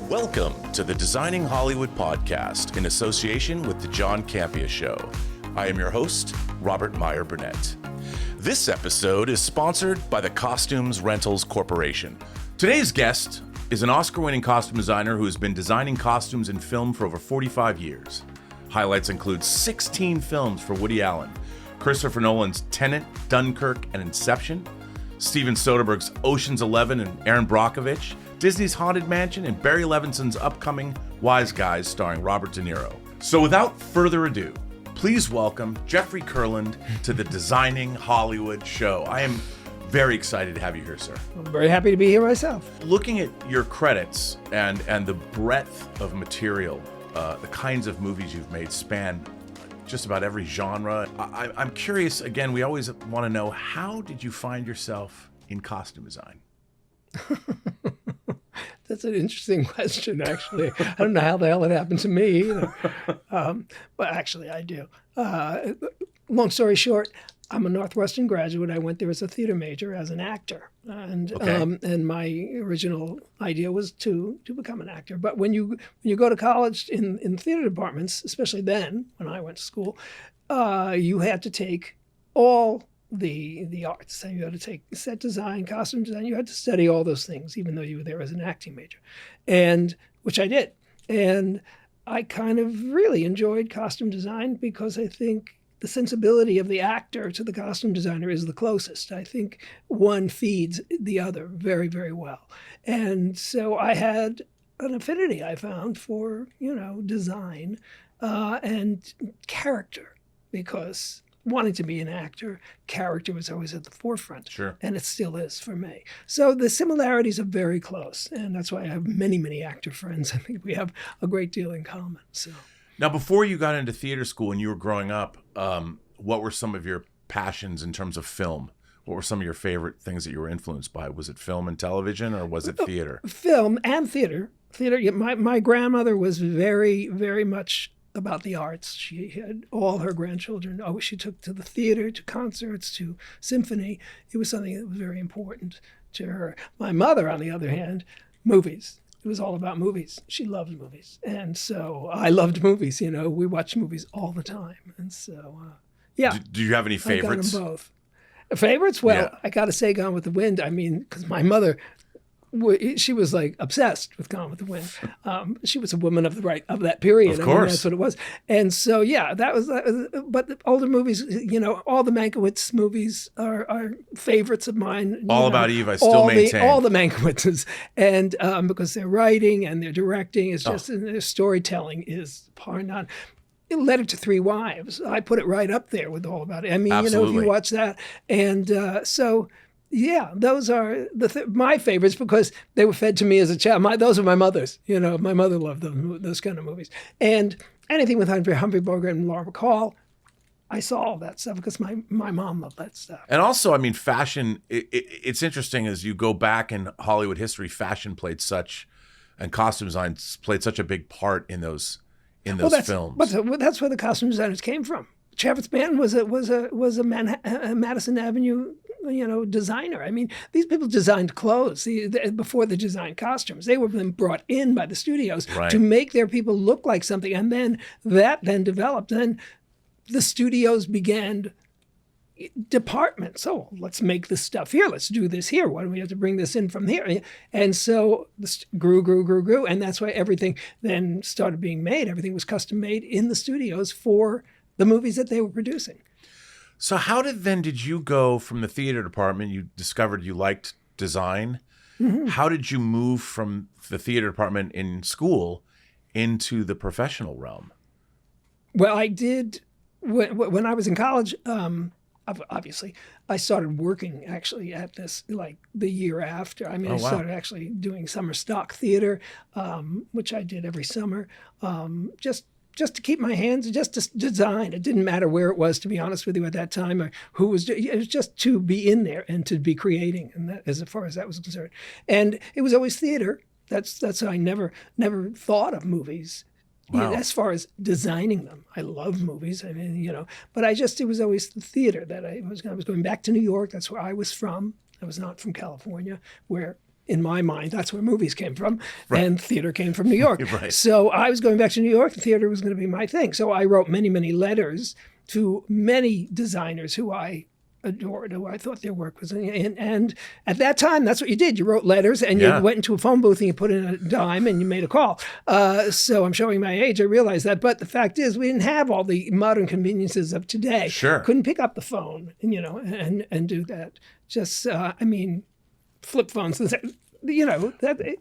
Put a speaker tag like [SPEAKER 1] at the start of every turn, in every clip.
[SPEAKER 1] Welcome to the Designing Hollywood podcast in association with the John Campea Show. I am your host, Robert Meyer Burnett. This episode is sponsored by the Costumes Rentals Corporation. Today's guest is an Oscar-winning costume designer who has been designing costumes in film for over 45 years. Highlights include 16 films for Woody Allen, Christopher Nolan's Tenet, Dunkirk, and Inception, Steven Soderbergh's Ocean's 11 and Aaron Brockovich, Disney's Haunted Mansion, and Barry Levinson's upcoming Wise Guys starring Robert De Niro. So without further ado, please welcome Jeffrey Kurland to the Designing Hollywood Show. I am very excited to have you here, sir.
[SPEAKER 2] I'm very happy to be here myself.
[SPEAKER 1] Looking at your credits and the breadth of material, the kinds of movies you've made span just about every genre. I'm curious, again, we always want to know, how did you find yourself in costume design?
[SPEAKER 2] That's an interesting question, actually. I don't know how the hell it happened to me either. But actually, I do. Long story short, I'm a Northwestern graduate. I went there as a theater major as an actor. And my original idea was to become an actor. But when you go to college in theater departments, especially then when I went to school, you had to take all the arts. So you had to take set design, costume design. You had to study all those things, even though you were there as an acting major, and which I did. And I kind of really enjoyed costume design because I think the sensibility of the actor to the costume designer is the closest. I think one feeds the other very, very well. And so I had an affinity, I found, for, design and character, because wanting to be an actor, character was always at the forefront.
[SPEAKER 1] Sure.
[SPEAKER 2] And it still is for me. So the similarities are very close. And that's why I have many, many actor friends. I think we have a great deal in common. So
[SPEAKER 1] now, before you got into theater school and you were growing up, what were some of your passions in terms of film? What were some of your favorite things that you were influenced by? Was it film and television, or was it theater?
[SPEAKER 2] Film and theater. Theater. My grandmother was very, very much about the arts. She had all her grandchildren. She took to the theater, to concerts, to symphony. It was something that was very important to her. My mother, on the other hand, movies. It was all about movies. She loved movies. And so I loved movies. We watched movies all the time. And so, yeah.
[SPEAKER 1] Do you have any favorites?
[SPEAKER 2] I got them both. Favorites? Well,
[SPEAKER 1] yeah.
[SPEAKER 2] I got to say Gone with the Wind. I mean, because my mother, she was like obsessed with Gone with the Wind. She was a woman of that period.
[SPEAKER 1] Of course.
[SPEAKER 2] I mean, that's what it was. And so, yeah, that was. But the older movies, all the Mankiewicz movies are favorites of mine.
[SPEAKER 1] All About Eve, I still maintain.
[SPEAKER 2] All the Mankiewiczes, and because their writing and their directing is just, and their storytelling is par none. Letter to Three Wives, I put it right up there with All About It. I mean,
[SPEAKER 1] Absolutely.
[SPEAKER 2] If you watch that, and so. Yeah, those are my favorites because they were fed to me as a child. Those are my mother's. My mother loved those kind of movies. And anything with Humphrey Bogart and Laura Bacall, I saw all that stuff because my mom loved that stuff.
[SPEAKER 1] And also, I mean, fashion, it's interesting as you go back in Hollywood history, fashion and costume design played such a big part in those films.
[SPEAKER 2] But that's where the costume designers came from. Travis Banham was a Madison Avenue designer. I mean, these people designed clothes before they designed costumes. They were then brought in by the studios to make their people look like something, and then that developed. Then the studios began departments. Oh, let's make this stuff here. Let's do this here. Why do we have to bring this in from here? And so this grew, and that's why everything then started being made. Everything was custom made in the studios for the movies that they were producing.
[SPEAKER 1] So how did you go from the theater department? You discovered you liked design. Mm-hmm. How did you move from the theater department in school into the professional realm?
[SPEAKER 2] Well, I did when I was in college. Obviously, I started working actually at this like the year after. I mean, I started actually doing summer stock theater, which I did every summer, just to keep my hands, just to design. It didn't matter where it was, to be honest with you, at that time, or who was. It was just to be in there and to be creating, and that, as far as that was concerned. And it was always theater. That's how I never thought of movies.
[SPEAKER 1] Wow.
[SPEAKER 2] As far as designing them, I love movies. I mean, but it was always the theater that I was going back to New York. That's where I was from. I was not from California, where in my mind, that's where movies came from, and theater came from New York.
[SPEAKER 1] Right.
[SPEAKER 2] So I was going back to New York, and theater was going to be my thing. So I wrote many, many letters to many designers who I adored, who I thought their work was. And at that time, that's what you did. You wrote letters, and you went into a phone booth, and you put in a dime, and you made a call. So I'm showing my age. I realize that. But the fact is, we didn't have all the modern conveniences of today.
[SPEAKER 1] Sure.
[SPEAKER 2] Couldn't pick up the phone, and do that. Just, flip phones. It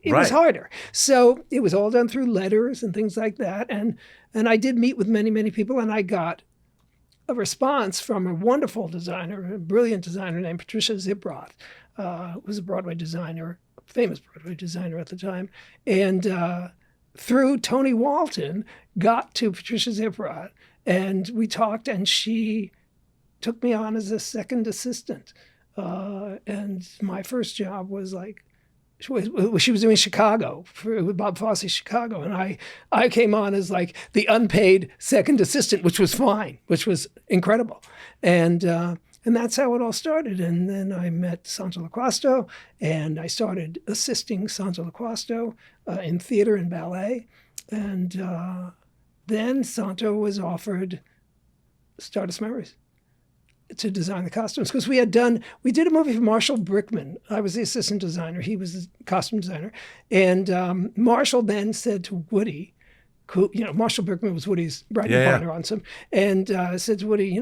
[SPEAKER 2] was harder. So it was all done through letters and things like that. And I did meet with many, many people, and I got a response from a wonderful designer, a brilliant designer named Patricia Ziproth, who was a Broadway designer, a famous Broadway designer at the time. And through Tony Walton, got to Patricia Ziproth, and we talked, and she took me on as a second assistant. And my first job was she was doing Chicago with Bob Fosse's Chicago, and I came on as like the unpaid second assistant, which was fine, which was incredible, and that's how it all started. And then I met Santo Loquasto, and I started assisting Santo Loquasto in theater and ballet, and then Santo was offered Stardust Memories to design the costumes, because we did a movie for Marshall Brickman. I was the assistant designer. He was the costume designer. And Marshall then said to Woody, Marshall Brickman was Woody's writing partner on some, and said to Woody,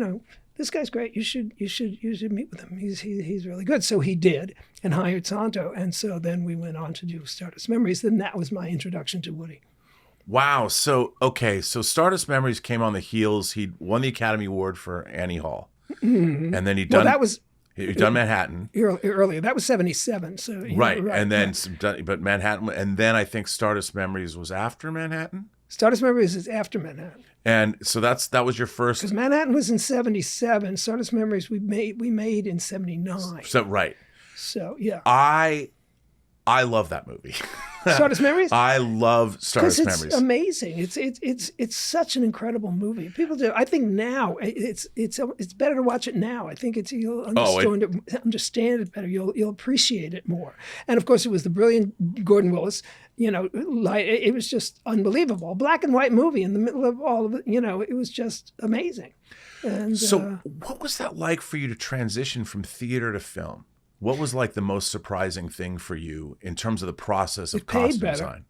[SPEAKER 2] this guy's great. You should meet with him. He's really good. So he did, and hired Santo. And so then we went on to do Stardust Memories. Then that was my introduction to Woody.
[SPEAKER 1] Wow. So Stardust Memories came on the heels. He won the Academy Award for Annie Hall. Mm-hmm. And then he'd done Manhattan
[SPEAKER 2] earlier. That was 1977. So
[SPEAKER 1] right, and then but Manhattan, and then I think Stardust Memories was after Manhattan.
[SPEAKER 2] Stardust Memories is after Manhattan,
[SPEAKER 1] and so that was your first.
[SPEAKER 2] Because Manhattan was in 1977. Stardust Memories we made in 1979.
[SPEAKER 1] So right.
[SPEAKER 2] So yeah.
[SPEAKER 1] I love that movie.
[SPEAKER 2] Stardust Memories?
[SPEAKER 1] I love Stardust Memories.
[SPEAKER 2] It's amazing. It's such an incredible movie. People do. I think now it's better to watch it now. I think you'll understand it better. You'll appreciate it more. And of course, it was the brilliant Gordon Willis. It was just unbelievable. Black and white movie in the middle of all of it. It was just amazing. And
[SPEAKER 1] so, what was that like for you to transition from theater to film? What was like the most surprising thing for you in terms of the process of costume design?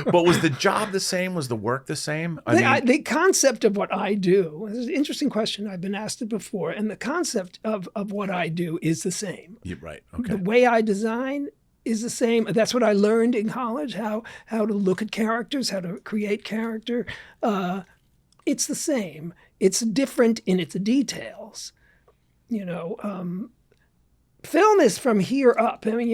[SPEAKER 1] But was the job the same? Was the work the same?
[SPEAKER 2] The concept of what I do, this is an interesting question. I've been asked it before. And the concept of what I do is the same.
[SPEAKER 1] You're right. Okay.
[SPEAKER 2] The way I design is the same. That's what I learned in college, how to look at characters, how to create character. It's the same. It's different in its details. Film is from here up. I mean,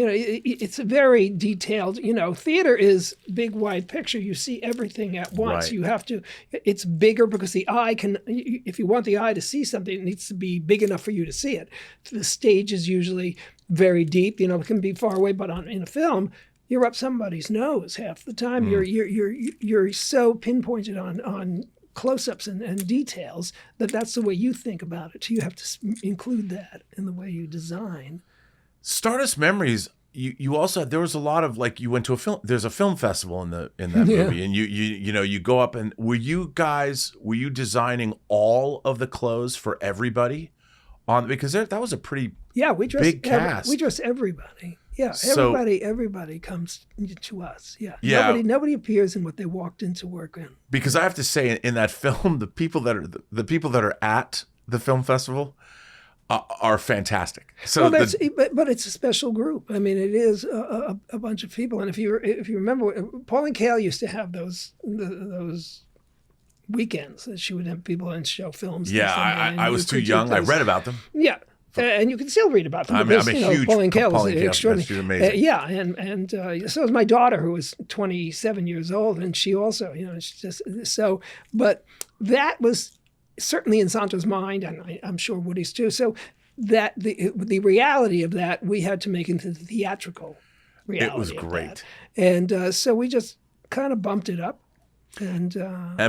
[SPEAKER 2] it's very detailed. Theater is big, wide picture. You see everything at once. Right. It's bigger because the eye can, if you want the eye to see something, it needs to be big enough for you to see it. The stage is usually very deep. It can be far away, but in a film, you're up somebody's nose half the time. You're so pinpointed on close-ups and details that's the way you think about it. So you have to include that in the way you design. Stardust Memories,
[SPEAKER 1] you also, there was a lot of you went to there's a film festival in that movie, and you go up, and were you designing all of the clothes for everybody because that was a pretty big cast.
[SPEAKER 2] We dress everybody. Yeah, everybody comes to us. Yeah. Nobody appears in what they walked into work in.
[SPEAKER 1] Because I have to say, in that film, the people that are at the film festival are fantastic. So,
[SPEAKER 2] but it's a special group. I mean, it is a bunch of people. And if you remember, Pauline Kael used to have those weekends that she would have people and show films.
[SPEAKER 1] Yeah, I was too young. I read about them.
[SPEAKER 2] Yeah. And you can still read about them.
[SPEAKER 1] I'm a huge
[SPEAKER 2] Pauline Kael was
[SPEAKER 1] extraordinary. She's amazing.
[SPEAKER 2] And so was my daughter, who was 27 years old, and she also, she's just so. But that was certainly in Santo's mind, and I'm sure Woody's too. So that the reality of that we had to make into the theatrical reality.
[SPEAKER 1] It was great,
[SPEAKER 2] and so we just kind of bumped it up. And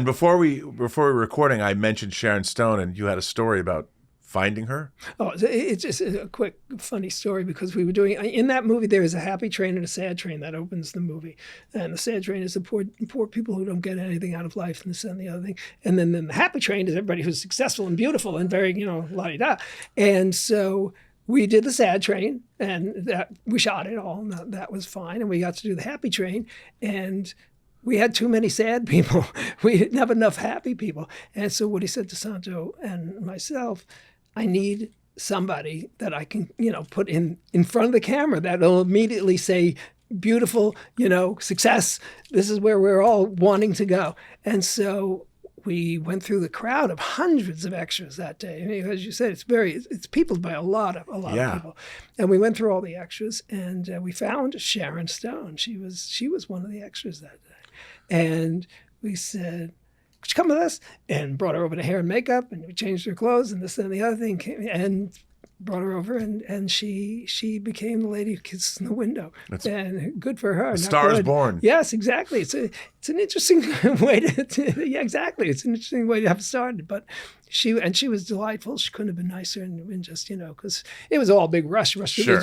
[SPEAKER 1] before we were recording, I mentioned Sharon Stone, and you had a story about finding her?
[SPEAKER 2] Oh, it's just a quick, funny story because we were doing, in that movie, there is a happy train and a sad train that opens the movie. And the sad train is the poor people who don't get anything out of life and this and the other thing. And then the happy train is everybody who's successful and beautiful and very, la-di-da. And so we did the sad train and we shot it all. And that was fine. And we got to do the happy train. And we had too many sad people. We didn't have enough happy people. And so Woody said to Santo and myself, I need somebody that I can, put in front of the camera that'll immediately say, beautiful, success. This is where we're all wanting to go. And so we went through the crowd of hundreds of extras that day. I mean, as you said, it's peopled by a lot of people. And we went through all the extras and we found Sharon Stone. She was one of the extras that day. And we said, could you come with us? And brought her over to hair and makeup, and we changed her clothes, and this and the other thing came, and brought her over, and she became the lady who kisses in the window. And good for her.
[SPEAKER 1] A star is born.
[SPEAKER 2] Yes, exactly. It's an interesting way yeah, exactly. It's an interesting way to have started. But she was delightful. She couldn't have been nicer, and just because it was all a big rush.
[SPEAKER 1] Sure.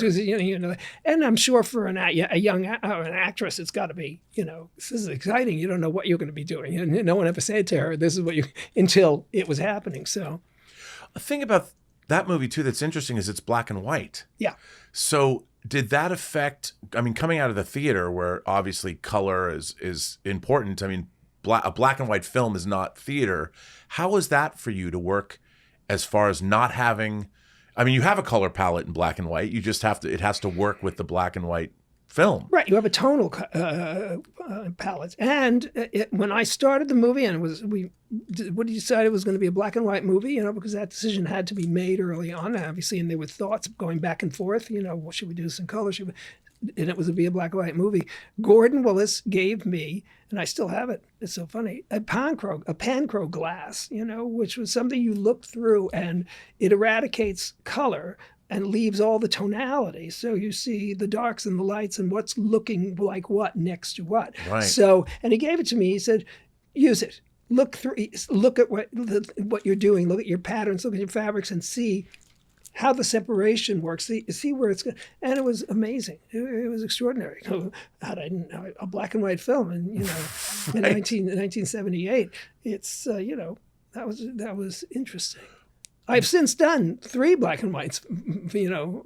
[SPEAKER 2] And I'm sure for an actress, it's got to be this is exciting. You don't know what you're going to be doing, and no one ever said to her, "This is what you," until it was happening. So,
[SPEAKER 1] a thing about that movie too that's interesting is it's black and white.
[SPEAKER 2] Yeah.
[SPEAKER 1] So did that affect, coming out of the theater where obviously color is important. A black and white film is not theater. How was that for you to work as far as not having, you have a color palette in black and white. You just it has to work with the black and white film.
[SPEAKER 2] Right. You have a tonal palette. And when I started the movie, and we decided it was going to be a black and white movie, because that decision had to be made early on, obviously, and there were thoughts going back and forth, what should we do this in color? And it was to be a black and white movie. Gordon Willis gave me, and I still have it, it's so funny, a Pancro glass, which was something you look through and it eradicates color and leaves all the tonality. So you see the darks and the lights and what's looking like what next to what.
[SPEAKER 1] Right.
[SPEAKER 2] So, and he gave it to me. He said, use it. Look at what you're doing. Look at your patterns, look at your fabrics, and see how the separation works. See where it's going. And it was amazing. It was extraordinary. Had I a black and white film in in 1978, it's that was interesting. I've since done 3 black and whites,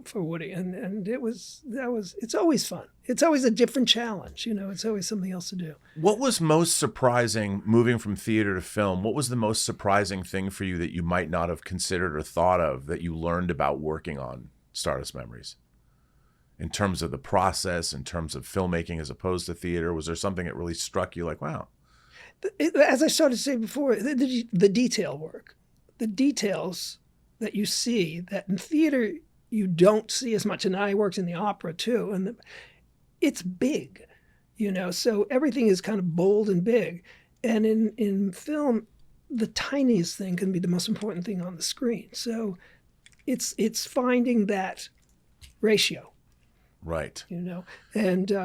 [SPEAKER 2] for Woody, and it's always fun. It's always a different challenge, it's always something else to do.
[SPEAKER 1] What was most surprising moving from theater to film? What was the most surprising thing for you that you might not have considered or thought of that you learned about working on Stardust Memories? In terms of the process, in terms of filmmaking as opposed to theater, was there something that really struck you like, wow?
[SPEAKER 2] As I started to say before, the detail work. The details that you see that in theater you don't see as much, and I worked in the opera too, and it's big, so everything is kind of bold and big, and in film, the tiniest thing can be the most important thing on the screen. So it's finding that ratio,
[SPEAKER 1] right?
[SPEAKER 2] And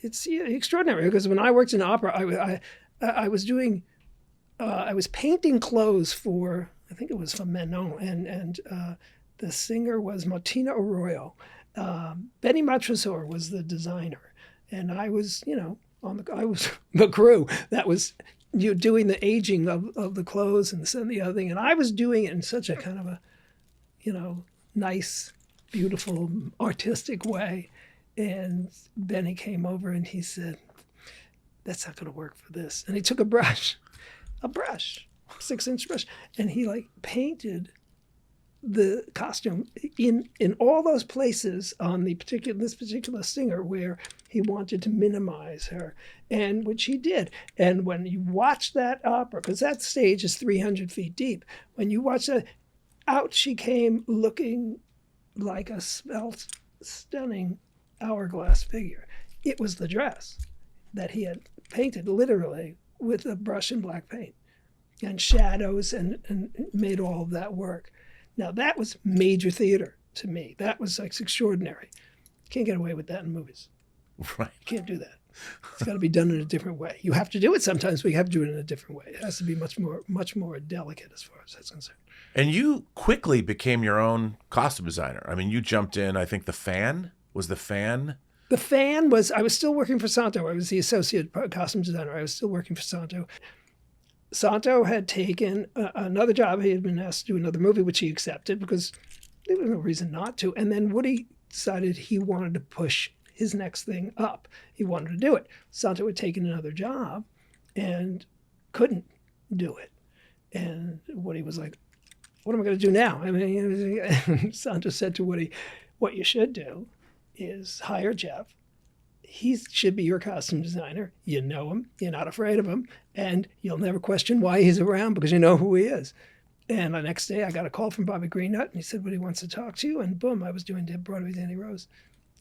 [SPEAKER 2] it's extraordinary because when I worked in opera, I was doing. I was painting clothes for, I think it was for Manon, and the singer was Martina Arroyo. Benny Matresor was the designer, and I was, I was the crew that was doing the aging of the clothes and this and the other thing, and I was doing it in such a kind of a, nice, beautiful, artistic way. And Benny came over and he said, "That's not going to work for this," and he took a brush. 6-inch brush, and he painted the costume in all those places on this particular singer where he wanted to minimize her, and which he did. And when you watch that opera, because that stage is 300 feet deep, when you watch that, out she came looking like a svelte, stunning hourglass figure. It was the dress that he had painted literally with a brush and black paint and shadows and made all of that work. Now that was major theater to me. That was extraordinary. Can't get away with that in movies.
[SPEAKER 1] Right.
[SPEAKER 2] You can't do that. It's got to be done in a different way. You have to do it sometimes, but you have to do it in a different way. It has to be much more delicate as far as that's concerned.
[SPEAKER 1] And you quickly became your own costume designer. I mean, you jumped in, I think The Fan was The Fan.
[SPEAKER 2] The Fan was, I was still working for Santo. I was the associate costume designer. I was still working for Santo. Santo had taken another job. He had been asked to do another movie, which he accepted because there was no reason not to. And then Woody decided he wanted to push his next thing up. He wanted to do it. Santo had taken another job and couldn't do it. And Woody was like, what am I going to do now? I mean, Santo said to Woody, what you should do is hire Jeff. He should be your costume designer. You know him. You're not afraid of him. And you'll never question why he's around because you know who he is. And the next day I got a call from Bobby Greenut and he said, Woody wants to talk to you. And boom, I was doing Broadway Danny Rose.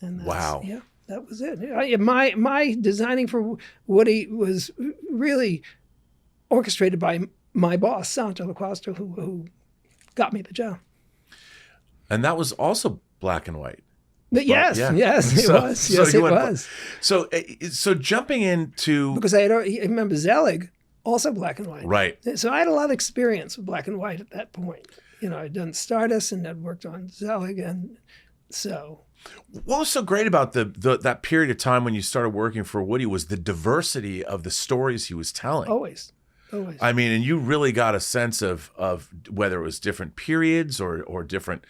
[SPEAKER 2] And
[SPEAKER 1] wow.
[SPEAKER 2] Yeah, that was it. My designing for Woody was really orchestrated by my boss, Santo Laquasto, who got me the job.
[SPEAKER 1] And that was also black and white.
[SPEAKER 2] But yes, it was. Yes, it was.
[SPEAKER 1] So jumping into...
[SPEAKER 2] Because I remember Zelig, also black and white.
[SPEAKER 1] Right.
[SPEAKER 2] So I had a lot of experience with black and white at that point. You know, I'd done Stardust and I'd worked on Zelig, and so...
[SPEAKER 1] What was so great about that period of time when you started working for Woody was the diversity of the stories he was telling.
[SPEAKER 2] Always.
[SPEAKER 1] I mean, and you really got a sense of whether it was different periods or different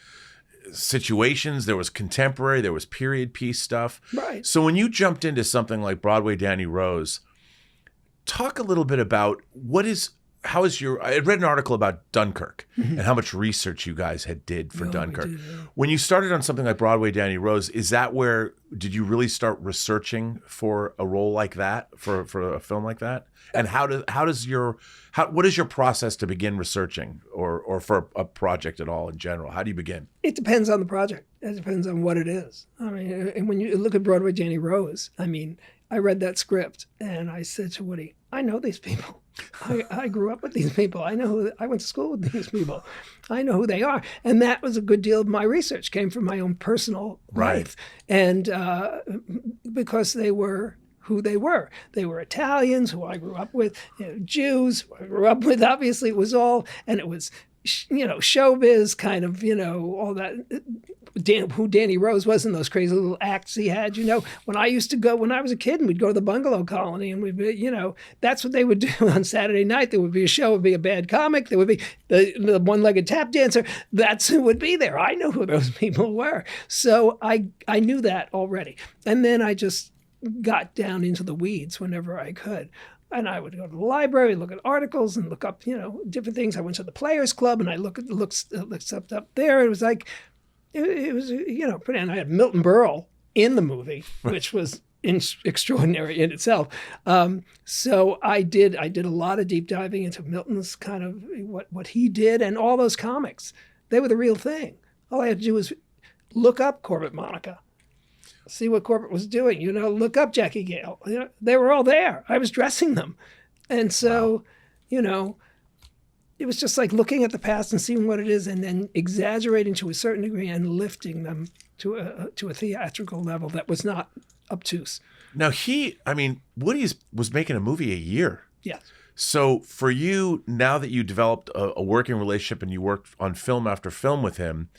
[SPEAKER 1] situations. There was contemporary, there was period piece stuff.
[SPEAKER 2] Right.
[SPEAKER 1] So when you jumped into something like Broadway Danny Rose, talk a little bit about I read an article about Dunkirk and how much research you guys did for Dunkirk.
[SPEAKER 2] We did, yeah.
[SPEAKER 1] When you started on something like Broadway Danny Rose, did you really start researching for a role like that, for a film like that? And what is your process to begin researching or for a project at all in general? How do you begin?
[SPEAKER 2] It depends on the project. It depends on what it is. I mean, and when you look at Broadway Danny Rose, I mean, I read that script and I said to Woody, I know these people. I grew up with these people. I went to school with these people. I know who they are. And that was a good deal of my research came from my own personal life. And because they were who they were. They were Italians, who I grew up with, Jews, who I grew up with. Obviously, it was all, and it was, showbiz kind of, all that. Who Danny Rose was in those crazy little acts he had, When I was a kid, and we'd go to the Bungalow Colony, and we'd be, that's what they would do on Saturday night. There would be a show, it would be a bad comic, there would be the one-legged tap dancer. That's who would be there. I know who those people were. So I knew that already. And then I just got down into the weeds whenever I could. And I would go to the library, look at articles, and look up, different things. I went to the Players Club, and I looked stuff up there. It was like, it was, pretty. And I had Milton Berle in the movie, which was extraordinary in itself. So I did a lot of deep diving into Milton's kind of what he did, and all those comics. They were the real thing. All I had to do was look up Corbett Monica. See what Corbett was doing, look up Jackie Gale. They were all there. I was dressing them. And so, it was just like looking at the past and seeing what it is and then exaggerating to a certain degree and lifting them to a theatrical level that was not obtuse.
[SPEAKER 1] Now Woody was making a movie a year.
[SPEAKER 2] Yes.
[SPEAKER 1] So for you, now that you developed a working relationship and you worked on film after film with him,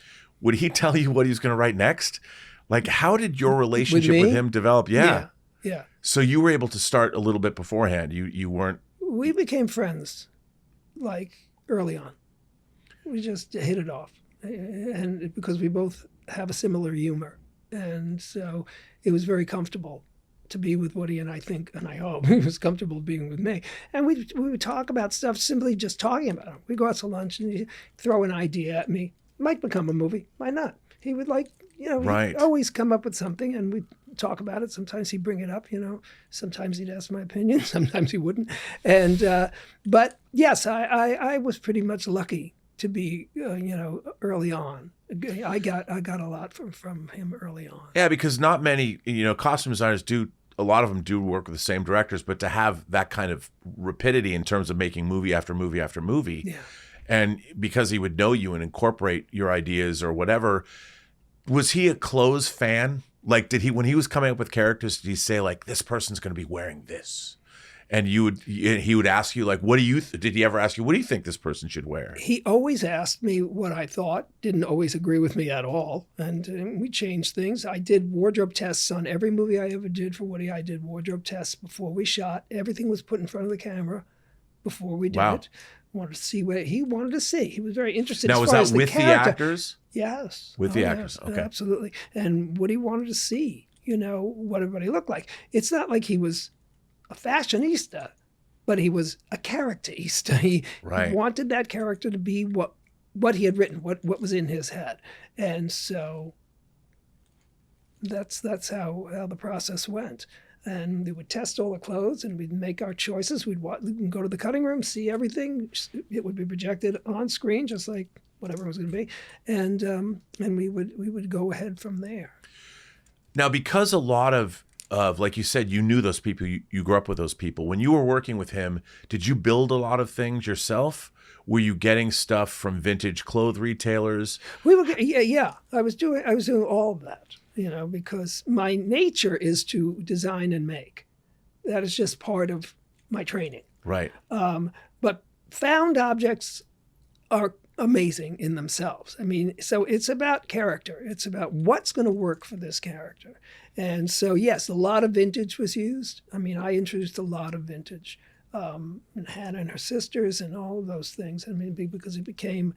[SPEAKER 1] would he tell you what he was going to write next? Like, how did your relationship with him develop? Yeah. So you were able to start a little bit beforehand. You weren't.
[SPEAKER 2] We became friends, like early on. We just hit it off, and because we both have a similar humor, and so it was very comfortable to be with Woody. And I think, and I hope, he was comfortable being with me. And we would talk about stuff, simply just talking about it. We go out to lunch, and he'd throw an idea at me. Might become a movie. Why not? He would
[SPEAKER 1] right.
[SPEAKER 2] He'd always come up with something, and we'd talk about it. Sometimes he'd bring it up, Sometimes he'd ask my opinion. Sometimes he wouldn't. And but yes, I was pretty much lucky to be, early on. I got a lot from him early on.
[SPEAKER 1] Yeah, because not many, costume designers a lot of them do work with the same directors, but to have that kind of rapidity in terms of making movie after movie after movie.
[SPEAKER 2] Yeah.
[SPEAKER 1] And because he would know you and incorporate your ideas or whatever, was he a clothes fan Like, when he was coming up with characters, did he say like, this person's going to be wearing this? And he would ask you like, what do you, did he ever ask you, what do you think this person should wear?
[SPEAKER 2] He always asked me what I thought, didn't always agree with me at all. And we changed things. I did wardrobe tests on every movie I ever did for Woody. I did wardrobe tests before we shot. Everything was put in front of the camera before we did it. Wanted to see what he wanted to see. He was very interested.
[SPEAKER 1] Now,
[SPEAKER 2] as
[SPEAKER 1] was
[SPEAKER 2] far
[SPEAKER 1] that
[SPEAKER 2] as the
[SPEAKER 1] with the
[SPEAKER 2] character.
[SPEAKER 1] actors?
[SPEAKER 2] Yes.
[SPEAKER 1] With the actors,
[SPEAKER 2] yes,
[SPEAKER 1] okay.
[SPEAKER 2] Absolutely. And what he wanted to see, what everybody looked like. It's not like he was a fashionista, but he was a characterista. He wanted that character to be what he had written, what was in his head. And so that's how the process went. And we would test all the clothes and we'd make our choices. We'd go to the cutting room, see everything. It would be projected on screen, just like whatever it was going to be. And we would go ahead from there.
[SPEAKER 1] Now, because a lot of like you said, you knew those people, you grew up with those people. When you were working with him, did you build a lot of things yourself? Were you getting stuff from vintage clothes retailers?
[SPEAKER 2] Yeah. I was doing all of that, because my nature is to design and make. That is just part of my training.
[SPEAKER 1] Right.
[SPEAKER 2] But found objects are amazing in themselves. I mean, so it's about character. It's about what's going to work for this character. And so, yes, a lot of vintage was used. I mean, I introduced a lot of vintage. And Hannah and her sisters and all of those things. I mean, because it became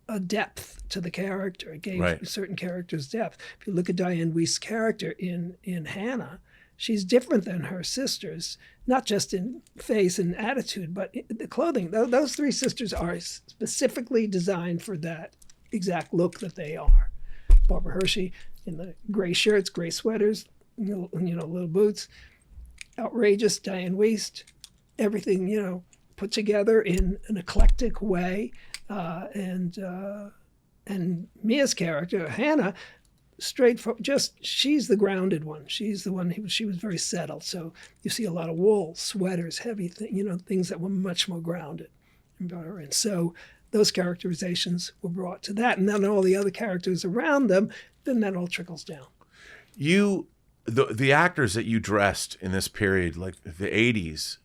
[SPEAKER 2] a depth to the character. It gave certain characters depth. If you look at Diane Weist's character in Hannah, she's different than her sisters, not just in face and attitude, but the clothing. Those three sisters are specifically designed for that exact look that they are. Barbara Hershey in the gray shirts, gray sweaters, little boots. Outrageous. Diane Weist, everything, put together in an eclectic way. And Mia's character, Hannah, she's the grounded one. She's the one, she was very settled. So you see a lot of wool, sweaters, heavy things that were much more grounded. And so those characterizations were brought to that. And then all the other characters around them, then that all trickles down.
[SPEAKER 1] The actors that you dressed in this period, like the 80s,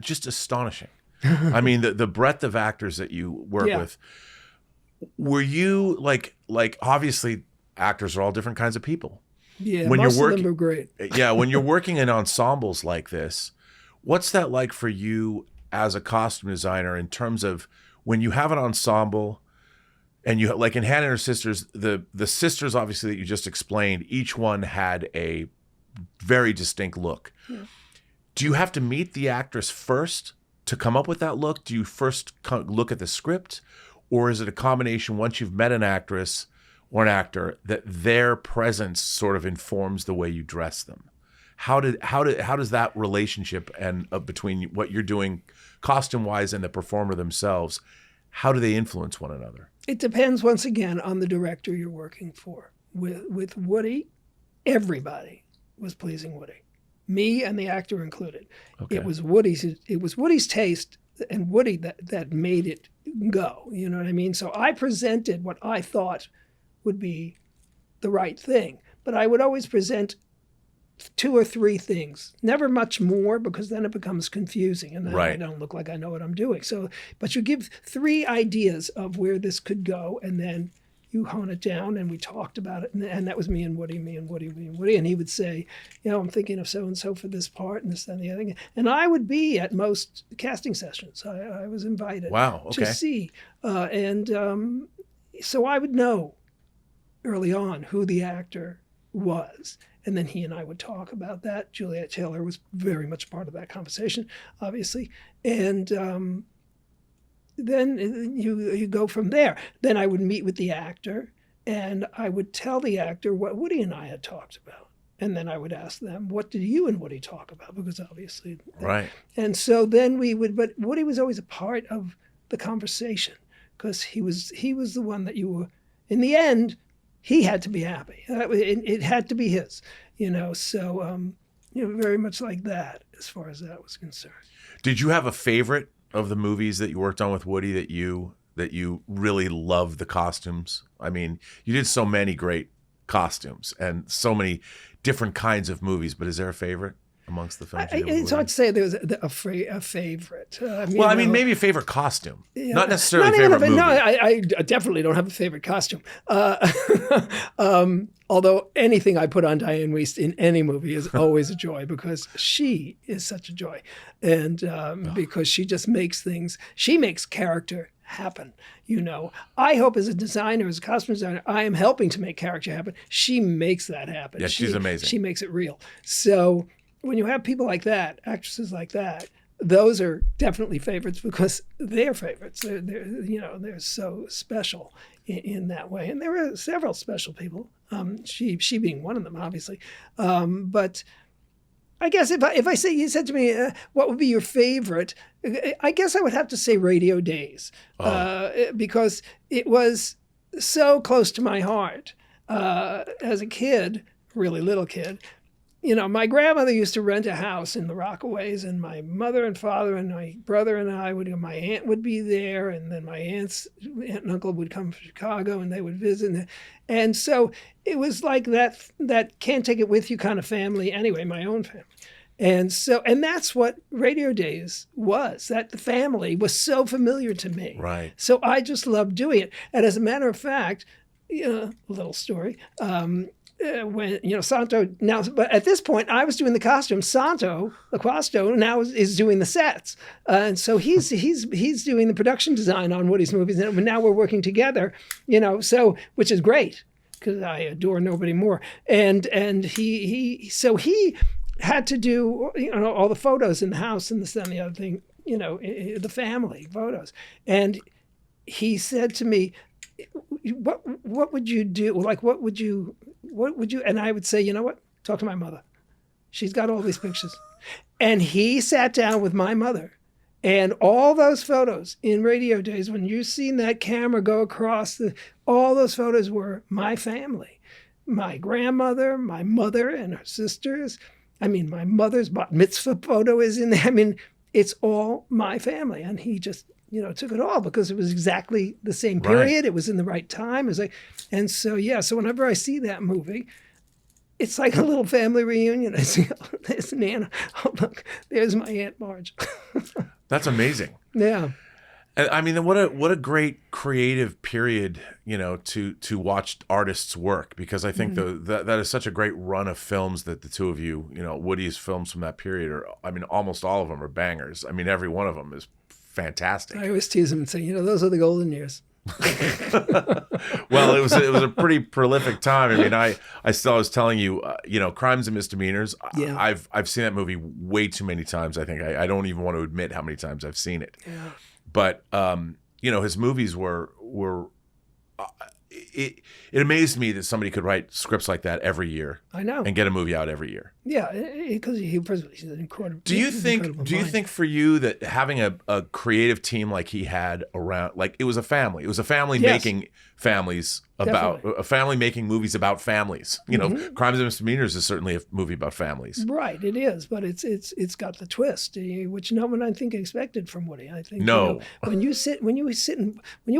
[SPEAKER 1] just astonishing. I mean, the breadth of actors that you work with. Were you like obviously actors are all different kinds of people.
[SPEAKER 2] Yeah, most of them are great.
[SPEAKER 1] Yeah, when you're working in ensembles like this, what's that like for you as a costume designer in terms of when you have an ensemble and you, like in Hannah and her sisters, the sisters obviously that you just explained, each one had a very distinct look. Yeah. Do you have to meet the actress first to come up with that look? Do you first look at the script, or is it a combination once you've met an actress or an actor that their presence sort of informs the way you dress them? How does that relationship and between what you're doing costume wise and the performer themselves, how do they influence one another?
[SPEAKER 2] It depends once again on the director you're working for. With Woody, everybody was pleasing Woody, me and the actor included. Okay. It was Woody's taste and Woody that made it go. You know what I mean? So I presented what I thought would be the right thing, but I would always present 2 or 3 things, never much more, because then it becomes confusing and then I don't look like I know what I'm doing. So, but you give 3 ideas of where this could go, and then you hone it down, and we talked about it, and that was me and Woody, and he would say, I'm thinking of so-and-so for this part, and this, and the other thing. And I would be at most casting sessions. I was invited to see. So I would know early on who the actor was. And then he and I would talk about that. Juliet Taylor was very much part of that conversation, obviously. And then you go from there. Then I would meet with the actor, and I would tell the actor what Woody and I had talked about. And then I would ask them, what did you and Woody talk about? Because obviously.
[SPEAKER 1] Right.
[SPEAKER 2] And so then but Woody was always a part of the conversation, because he was the one that you were, in the end, he had to be happy. It had to be his, So, very much like that, as far as that was concerned.
[SPEAKER 1] Did you have a favorite of the movies that you worked on with Woody that you really loved the costumes? I mean, you did so many great costumes and so many different kinds of movies. But is there a favorite amongst the films?
[SPEAKER 2] It's hard to say there was a favorite.
[SPEAKER 1] Maybe a favorite costume, not necessarily a favorite movie.
[SPEAKER 2] No, I definitely don't have a favorite costume. Although anything I put on Diane Wiest in any movie is always a joy because she is such a joy, and because she just makes character happen. I hope as a designer, as a costume designer, I am helping to make character happen. She makes that happen.
[SPEAKER 1] Yeah, she's amazing.
[SPEAKER 2] She makes it real. So when you have people like that, actresses like that, those are definitely favorites because they're favorites. They're so special in that way. And there are several special people. She being one of them, obviously. But I guess if I say, you said to me, what would be your favorite? I guess I would have to say Radio Days, because it was so close to my heart as a kid, really little kid. My grandmother used to rent a house in the Rockaways, and my mother and father and my brother and I my aunt would be there, and then my aunt and uncle would come from Chicago, and they would visit. And so it was like that can't take it with you kind of family anyway, my own family. And that's what Radio Days was. That the family was so familiar to me.
[SPEAKER 1] Right.
[SPEAKER 2] So I just loved doing it. And as a matter of fact, a little story, when Santo now, but at this point I was doing the costume. Santo Laquasto now is doing the sets, and so he's doing the production design on Woody's movies, and now we're working together. So which is great because I adore nobody more. And he had to do all the photos in the house and this and the other thing, the family photos, and he said to me, what would you do? Like, what would you? And I would say, you know what? Talk to my mother. She's got all these pictures. And he sat down with my mother, and all those photos in Radio Days, when you've seen that camera go across, all those photos were my family. My grandmother, my mother and her sisters. My mother's bat mitzvah photo is in there. It's all my family. And he just took it all because it was exactly the same period. Right. It was in the right time. It was so whenever I see that movie, it's like a little family reunion. I see, there's Nana. Oh, look, there's my Aunt Marge.
[SPEAKER 1] That's amazing.
[SPEAKER 2] Yeah.
[SPEAKER 1] And what a great creative period, to watch artists work, because I think that is such a great run of films that the two of you, Woody's films from that period almost all of them are bangers. Every one of them is fantastic. I
[SPEAKER 2] always tease him and say, those are the golden years.
[SPEAKER 1] Well, it was a pretty prolific time. I was telling you, Crimes and Misdemeanors.
[SPEAKER 2] Yeah.
[SPEAKER 1] I've seen that movie way too many times. I think I don't even want to admit how many times I've seen it.
[SPEAKER 2] Yeah.
[SPEAKER 1] But his movies were it amazed me that somebody could write scripts like that every year.
[SPEAKER 2] I know.
[SPEAKER 1] And get a movie out every year.
[SPEAKER 2] Yeah, because he's an incredible.
[SPEAKER 1] Do you think for you that having a creative team like he had around, like it was a family making families about a family making movies about families. Crimes and Misdemeanors is certainly a movie about families.
[SPEAKER 2] Right, it is, but it's got the twist, which no one I think expected from Woody. I think
[SPEAKER 1] no.
[SPEAKER 2] When you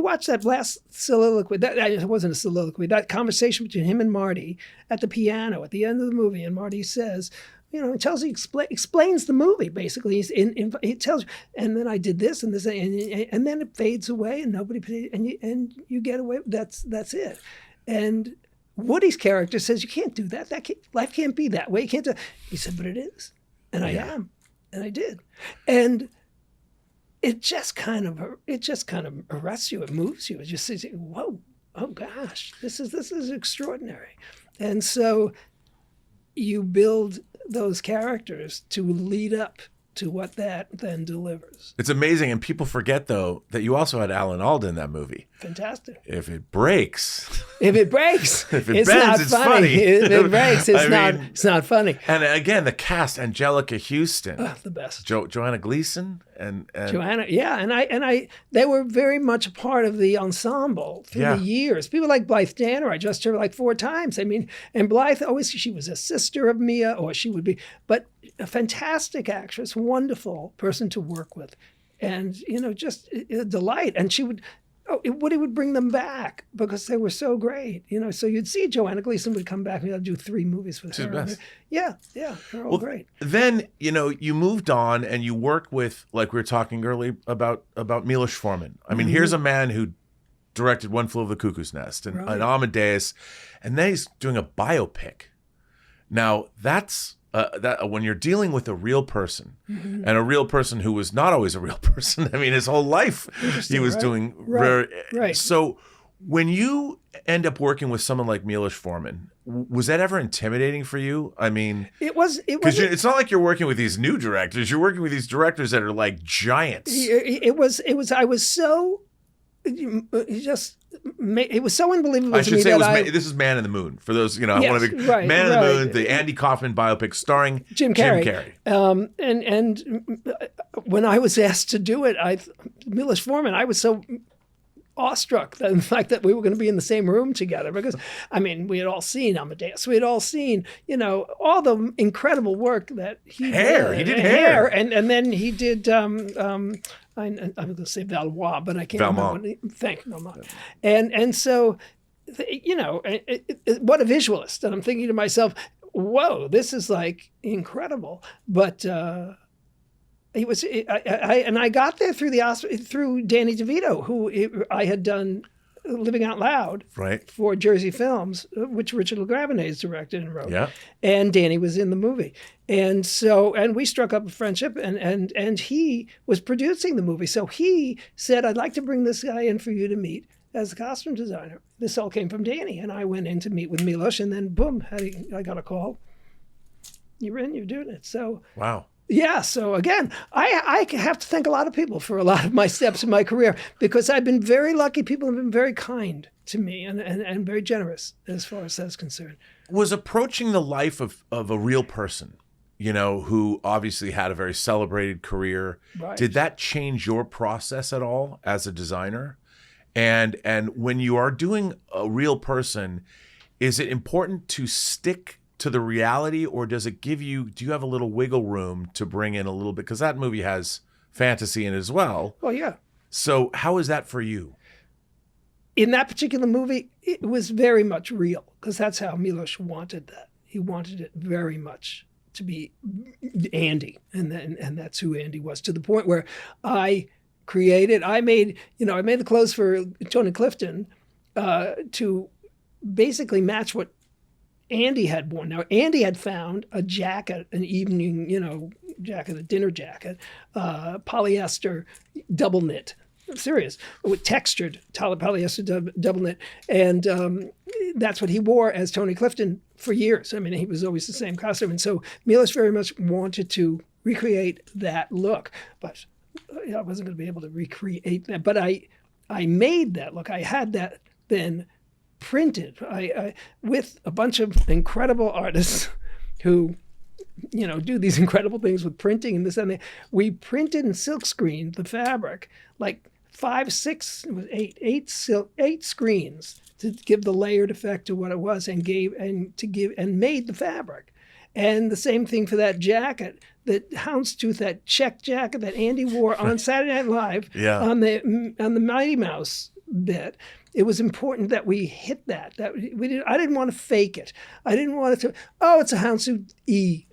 [SPEAKER 2] watch that last soliloquy, that wasn't a soliloquy, that conversation between him and Marty at the piano at the end of the movie, and Marty says, explains the movie basically. He tells you, and then I did this and this, and then it fades away, and nobody paid, and you get away. That's it. And Woody's character says, "You can't do that. Life can't be that way. You can't do." He said, "But it is, and I am, and I did," and it just kind of arrests you. It moves you. It just says, "Whoa, oh gosh, this is extraordinary," and so you build those characters to lead up to what that then delivers.
[SPEAKER 1] It's amazing, and people forget though that you also had Alan Alda in that movie.
[SPEAKER 2] Fantastic.
[SPEAKER 1] If it breaks,
[SPEAKER 2] if it bends,
[SPEAKER 1] it's funny.
[SPEAKER 2] If it breaks, it's not funny.
[SPEAKER 1] And again, the cast: Angelica Houston,
[SPEAKER 2] the best,
[SPEAKER 1] Joanna Gleason, and
[SPEAKER 2] Joanna, yeah, and I, they were very much a part of the ensemble through the years. People like Blythe Danner, I just heard like 4 times. And Blythe she was a sister of Mia, or she would be, but a fantastic actress, wonderful person to work with, and just a delight. And she would Woody would bring them back because they were so great, So you'd see Joanna Gleason would come back and I'd do 3 movies with her. Yeah, they're all great.
[SPEAKER 1] Then you moved on and you worked with, like we were talking earlier about Milos Forman. I mean, here's a man who directed One Flew Over the Cuckoo's Nest and Amadeus, and then he's doing a biopic. Now that's that when you're dealing with a real person and a real person who was not always a real person. I mean, his whole life he was doing
[SPEAKER 2] right.
[SPEAKER 1] So when you end up working with someone like Milos Forman, was that ever intimidating for you? I mean,
[SPEAKER 2] it was
[SPEAKER 1] because it's not like you're working with these new directors. You're working with these directors that are like giants.
[SPEAKER 2] It was. I was so. It was so unbelievable.
[SPEAKER 1] I should say this is Man in the Moon. For those, Man in the Moon, the Andy Kaufman biopic starring Jim Carrey.
[SPEAKER 2] And when I was asked to do it, Milos Forman, I was so awestruck that the fact that we were going to be in the same room together, because we had all seen Amadeus, we had all seen all the incredible work that he did.
[SPEAKER 1] He did hair,
[SPEAKER 2] and then he did I'm going to say Valois, but I can't remember. Thank you, and so what a visualist. And I'm thinking to myself, whoa, this is like incredible. But I got there through Danny DeVito, who I had done Living Out Loud for Jersey Films, which Richard LaGravenese directed and wrote.
[SPEAKER 1] Yeah.
[SPEAKER 2] And Danny was in the movie. And we struck up a friendship, and he was producing the movie. So he said, I'd like to bring this guy in for you to meet as a costume designer. This all came from Danny. And I went in to meet with Milos, and then boom, I got a call. You're in, you're doing it. So
[SPEAKER 1] wow.
[SPEAKER 2] Yeah. So again, I have to thank a lot of people for a lot of my steps in my career, because I've been very lucky. People have been very kind to me and very generous as far as that's concerned.
[SPEAKER 1] Was approaching the life of a real person, who obviously had a very celebrated career.
[SPEAKER 2] Right.
[SPEAKER 1] Did that change your process at all as a designer? And when you are doing a real person, is it important to stick to the reality, or do you have a little wiggle room to bring in a little bit? Because that movie has fantasy in it as well.
[SPEAKER 2] Well, yeah.
[SPEAKER 1] So how is that for you?
[SPEAKER 2] In that particular movie, it was very much real, because that's how Milos wanted that. He wanted it very much to be Andy, and that's who Andy was, to the point where I made the clothes for Tony Clifton to basically match what Andy had worn. Now, Andy had found a jacket, an evening, jacket, a dinner jacket, polyester double knit. I'm serious, with textured polyester double knit. And that's what he wore as Tony Clifton for years. He was always the same costume. And so Milos very much wanted to recreate that look. But I wasn't going to be able to recreate that. But I made that look. I had that then printed with a bunch of incredible artists who do these incredible things with printing and this and that. We printed and silk screened the fabric, like 5, 6, it was 8 screens to give the layered effect to what it was, and made the fabric. And the same thing for that jacket, that houndstooth, that check jacket that Andy wore on Saturday Night Live on the Mighty Mouse bit. It was important that we hit that. I didn't want to fake it. I didn't want it to, it's a houndstooth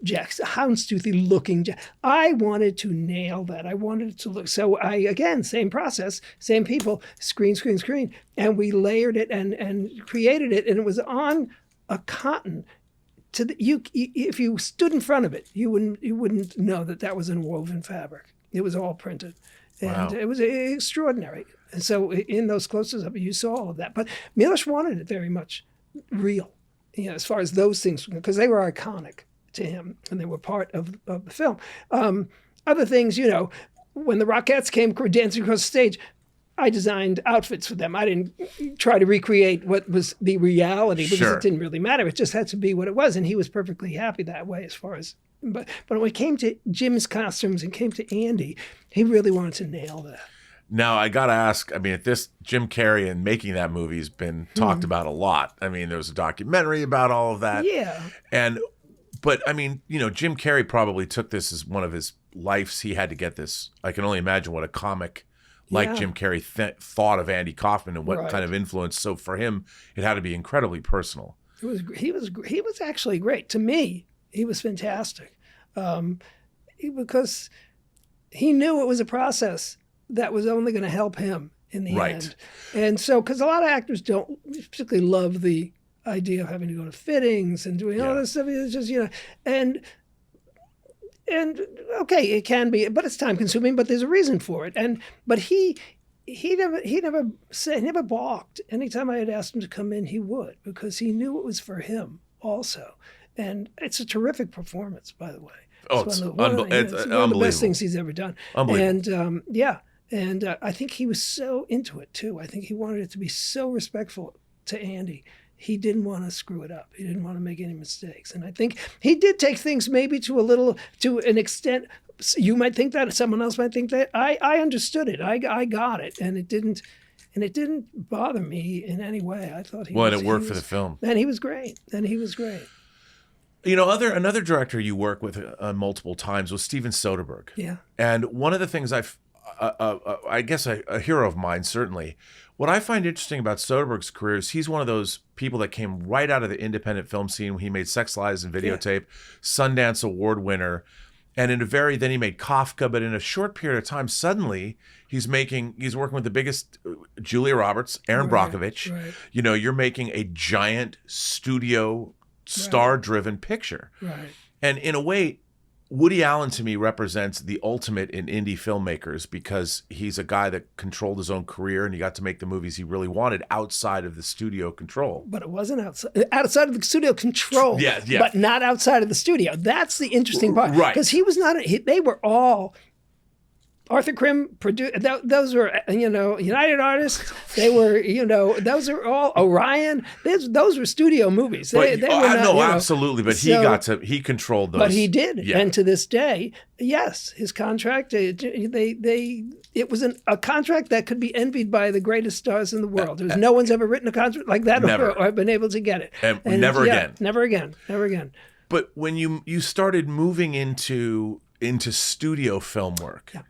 [SPEAKER 2] jacket, a houndstoothy looking jacket. I wanted to nail that. I wanted it to look. So again, same process, same people, screen. And we layered it and created it. And it was on a cotton. If you stood in front of it, you wouldn't know that was a woven fabric. It was all printed. And It was extraordinary. And so in those close-ups, you saw all of that. But Milos wanted it very much real, as far as those things, because they were iconic to him, and they were part of the film. Other things, when the Rockettes came dancing across the stage, I designed outfits for them. I didn't try to recreate what was the reality, because it didn't really matter. It just had to be what it was, and he was perfectly happy that way as far as... But when it came to Jim's costumes and came to Andy, he really wanted to nail that.
[SPEAKER 1] Now, I got to ask, this Jim Carrey and making that movie has been talked about a lot. There was a documentary about all of that.
[SPEAKER 2] Yeah.
[SPEAKER 1] But Jim Carrey probably took this as one of his lives. He had to get this. I can only imagine what a comic like
[SPEAKER 2] Yeah.
[SPEAKER 1] Jim Carrey thought of Andy Kaufman and what
[SPEAKER 2] Right.
[SPEAKER 1] kind of influence. So for him, it had to be incredibly personal.
[SPEAKER 2] He was actually great to me. He was fantastic, because he knew it was a process that was only going to help him in the
[SPEAKER 1] Right.
[SPEAKER 2] end. And so, because a lot of actors don't particularly love the idea of having to go to fittings and doing all
[SPEAKER 1] Yeah.
[SPEAKER 2] this stuff. It's just, and okay, it can be, but it's time consuming. But there's a reason for it. But he never balked. Anytime I had asked him to come in, he would, because he knew it was for him also. And it's a terrific performance, by the way.
[SPEAKER 1] Oh,
[SPEAKER 2] It's
[SPEAKER 1] it's
[SPEAKER 2] one of the
[SPEAKER 1] unbelievable.
[SPEAKER 2] best things he's ever done.
[SPEAKER 1] Unbelievable.
[SPEAKER 2] And I think he was so into it too. I think he wanted it to be so respectful to Andy. He didn't want to screw it up. He didn't want to make any mistakes. And I think he did take things maybe to an extent. You might think that, someone else might think that. I understood it. I got it, and it didn't bother me in any way. I thought
[SPEAKER 1] and it worked for the film.
[SPEAKER 2] And he was great.
[SPEAKER 1] You know, another director you work with multiple times was Steven Soderbergh.
[SPEAKER 2] Yeah.
[SPEAKER 1] And one of the things I guess a hero of mine, certainly. What I find interesting about Soderbergh's career is he's one of those people that came right out of the independent film scene. He made Sex, Lies, and Videotape, Sundance Award winner. And then he made Kafka, but in a short period of time, suddenly he's working with the biggest, Julia Roberts, Aaron Brockovich.
[SPEAKER 2] Right.
[SPEAKER 1] You know, you're making a giant studio, star-driven picture.
[SPEAKER 2] Right.
[SPEAKER 1] And in a way, Woody Allen to me represents the ultimate in indie filmmakers, because he's a guy that controlled his own career and he got to make the movies he really wanted outside of the studio control.
[SPEAKER 2] But it wasn't outside of the studio control.
[SPEAKER 1] Yeah.
[SPEAKER 2] But not outside of the studio. That's the interesting part.
[SPEAKER 1] Right.
[SPEAKER 2] Because he was not. They were all. Arthur Krim produced. Those were, United Artists. They were, those are all Orion. Those were studio movies.
[SPEAKER 1] Absolutely. But he controlled those.
[SPEAKER 2] But he did,
[SPEAKER 1] Yeah.
[SPEAKER 2] and to this day, yes, his contract. It was a contract that could be envied by the greatest stars in the world. There's no one's ever written a contract like that or been able to get it.
[SPEAKER 1] And never again.
[SPEAKER 2] Never again.
[SPEAKER 1] But when you started moving into studio film work.
[SPEAKER 2] Yeah.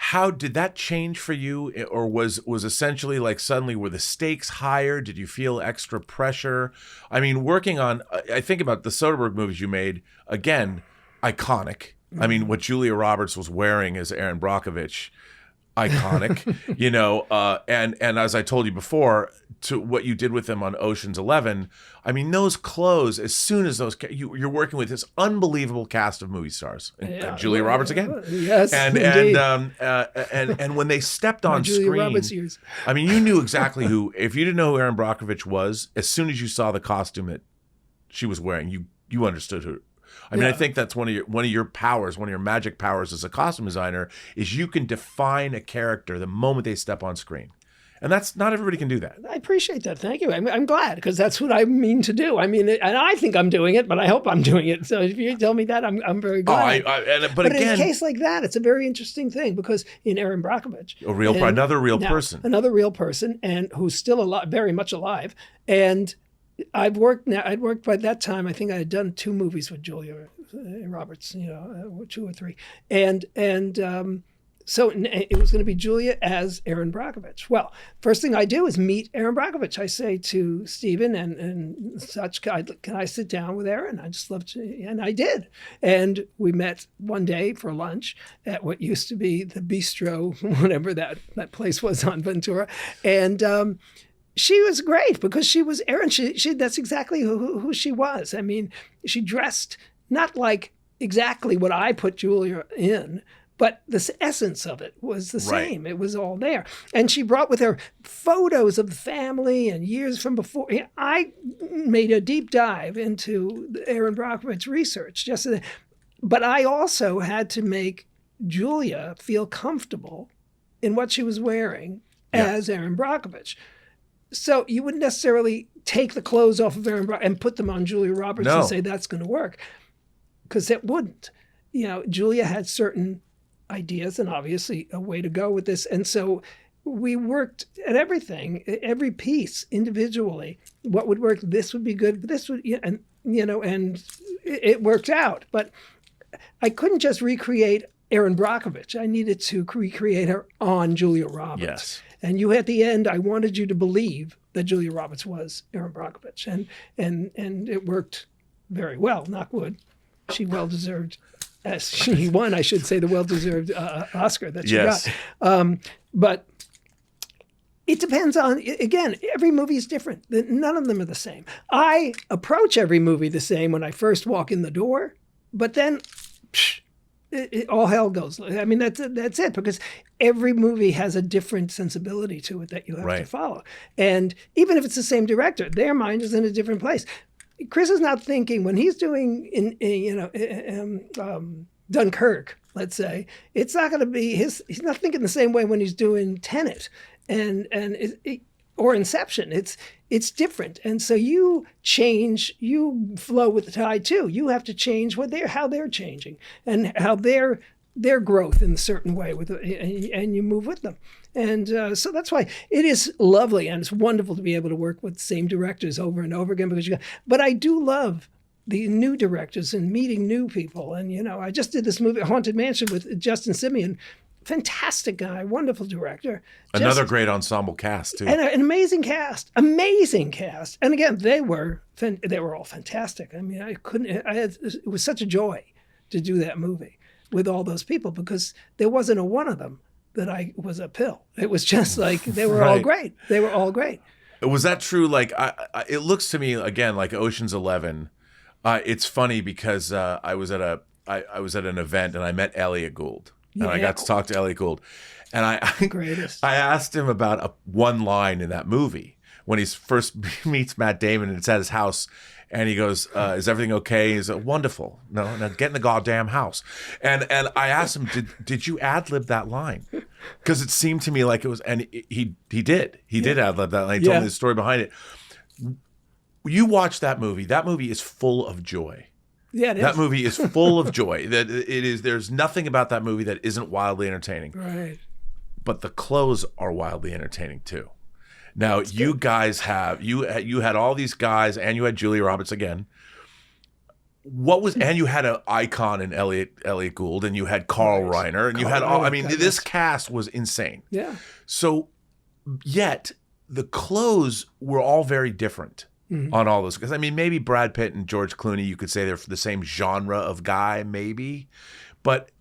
[SPEAKER 1] How did that change for you, or was essentially like suddenly were the stakes higher? Did you feel extra pressure? I mean, I think about the Soderbergh movies you made, again, iconic. I mean, what Julia Roberts was wearing as Aaron Brockovich, iconic, and as I told you before, to what you did with them on Ocean's 11, I mean, those clothes, as soon as you're working with this unbelievable cast of movie stars, and Julia Roberts again,
[SPEAKER 2] yes,
[SPEAKER 1] and when they stepped on
[SPEAKER 2] Julia
[SPEAKER 1] screen,
[SPEAKER 2] Roberts years.
[SPEAKER 1] I mean, you knew exactly who. If you didn't know who Aaron Brockovich was, as soon as you saw the costume that she was wearing, you understood who. I mean, I think that's one of your powers, one of your magic powers as a costume designer, is you can define a character the moment they step on screen. And that's not everybody can do that.
[SPEAKER 2] I appreciate that. Thank you. I'm glad, because that's what I mean to do. I mean, and I think I'm doing it, but I hope I'm doing it. So if you tell me that, I'm very glad.
[SPEAKER 1] But again,
[SPEAKER 2] in a case like that, it's a very interesting thing, because in Aaron Brockovich,
[SPEAKER 1] another real person, and who's still alive, very much alive, and I'd worked by that time. I think I had done 2 movies with Julia Roberts, 2 or 3, and so it was going to be Julia as Aaron Brockovich. Well, first thing I do is meet Aaron Brockovich. I say to Stephen and such, can I sit down with Aaron? I just love to, and I did. And we met one day for lunch at what used to be the Bistro, whatever that place was on Ventura, and. She was great because she was Erin. She that's exactly who she was. I mean, she dressed not like exactly what I put Julia in, but the essence of it was the same. It was all there. And she brought with her photos of the family and years from before. I made a deep dive into Aaron Brockovich's research. But I also had to make Julia feel comfortable in what she was wearing as Aaron Brockovich. So you wouldn't necessarily take the clothes off of Aaron Brockovich and put them on Julia Roberts and say that's going to work, because it wouldn't. Julia had certain ideas and obviously a way to go with this. And so we worked at everything, every piece individually. What would work? This would be good. This would, and it worked out. But I couldn't just recreate
[SPEAKER 2] Erin Brockovich. I needed to recreate her on Julia Roberts.
[SPEAKER 1] Yes.
[SPEAKER 2] And you, at the end, I wanted you to believe that Julia Roberts was Erin Brockovich. And it worked very well, knock wood. She well-deserved, as she won, I should say, the well-deserved Oscar that she got. But it depends on, again, every movie is different. None of them are the same. I approach every movie the same when I first walk in the door, but then all hell goes. I mean, that's it, because every movie has a different sensibility to it that you have to follow. And even if it's the same director, their mind is in a different place. Chris is not thinking, when he's doing Dunkirk, let's say, it's not going to be he's not thinking the same way when he's doing Tenet or Inception. It's different, and so you change, you flow with the tide too. You have to change how they're changing and how their growth in a certain way and you move with them. And so that's why it is lovely, and it's wonderful to be able to work with the same directors over and over again. But I do love the new directors and meeting new people. And I just did this movie, Haunted Mansion, with Justin Simien. Fantastic guy, wonderful director.
[SPEAKER 1] Another great ensemble cast too,
[SPEAKER 2] and an amazing cast. And again, they were all fantastic. I mean, it was such a joy to do that movie with all those people, because there wasn't a one of them that I was a pill. It was just like they were all great. They were all great.
[SPEAKER 1] Was that true? Like, it looks to me again like Ocean's 11. It's funny because I was at an event and I met Elliot Gould, and I got to talk to Elliot Gould, and I asked him about one line in that movie when he first meets Matt Damon, and it's at his house. And he goes, is everything okay? He's like, wonderful. No, get in the goddamn house. And I asked him, did you ad-lib that line? Because it seemed to me like it was, and he did. He did ad-lib that line. He told me the story behind it. You watch that movie. That movie is full of joy.
[SPEAKER 2] Yeah, it is.
[SPEAKER 1] That movie is full of joy. There's nothing about that movie that isn't wildly entertaining.
[SPEAKER 2] Right. But
[SPEAKER 1] the clothes are wildly entertaining too. Now you guys you had all these guys, and you had Julia Roberts again. And you had an icon in Elliot Gould, and you had Carl Reiner, and you had all. I mean, this cast was insane.
[SPEAKER 2] Yeah.
[SPEAKER 1] So, yet the clothes were all very different on all those. Because I mean, maybe Brad Pitt and George Clooney, you could say they're the same genre of guy, maybe, but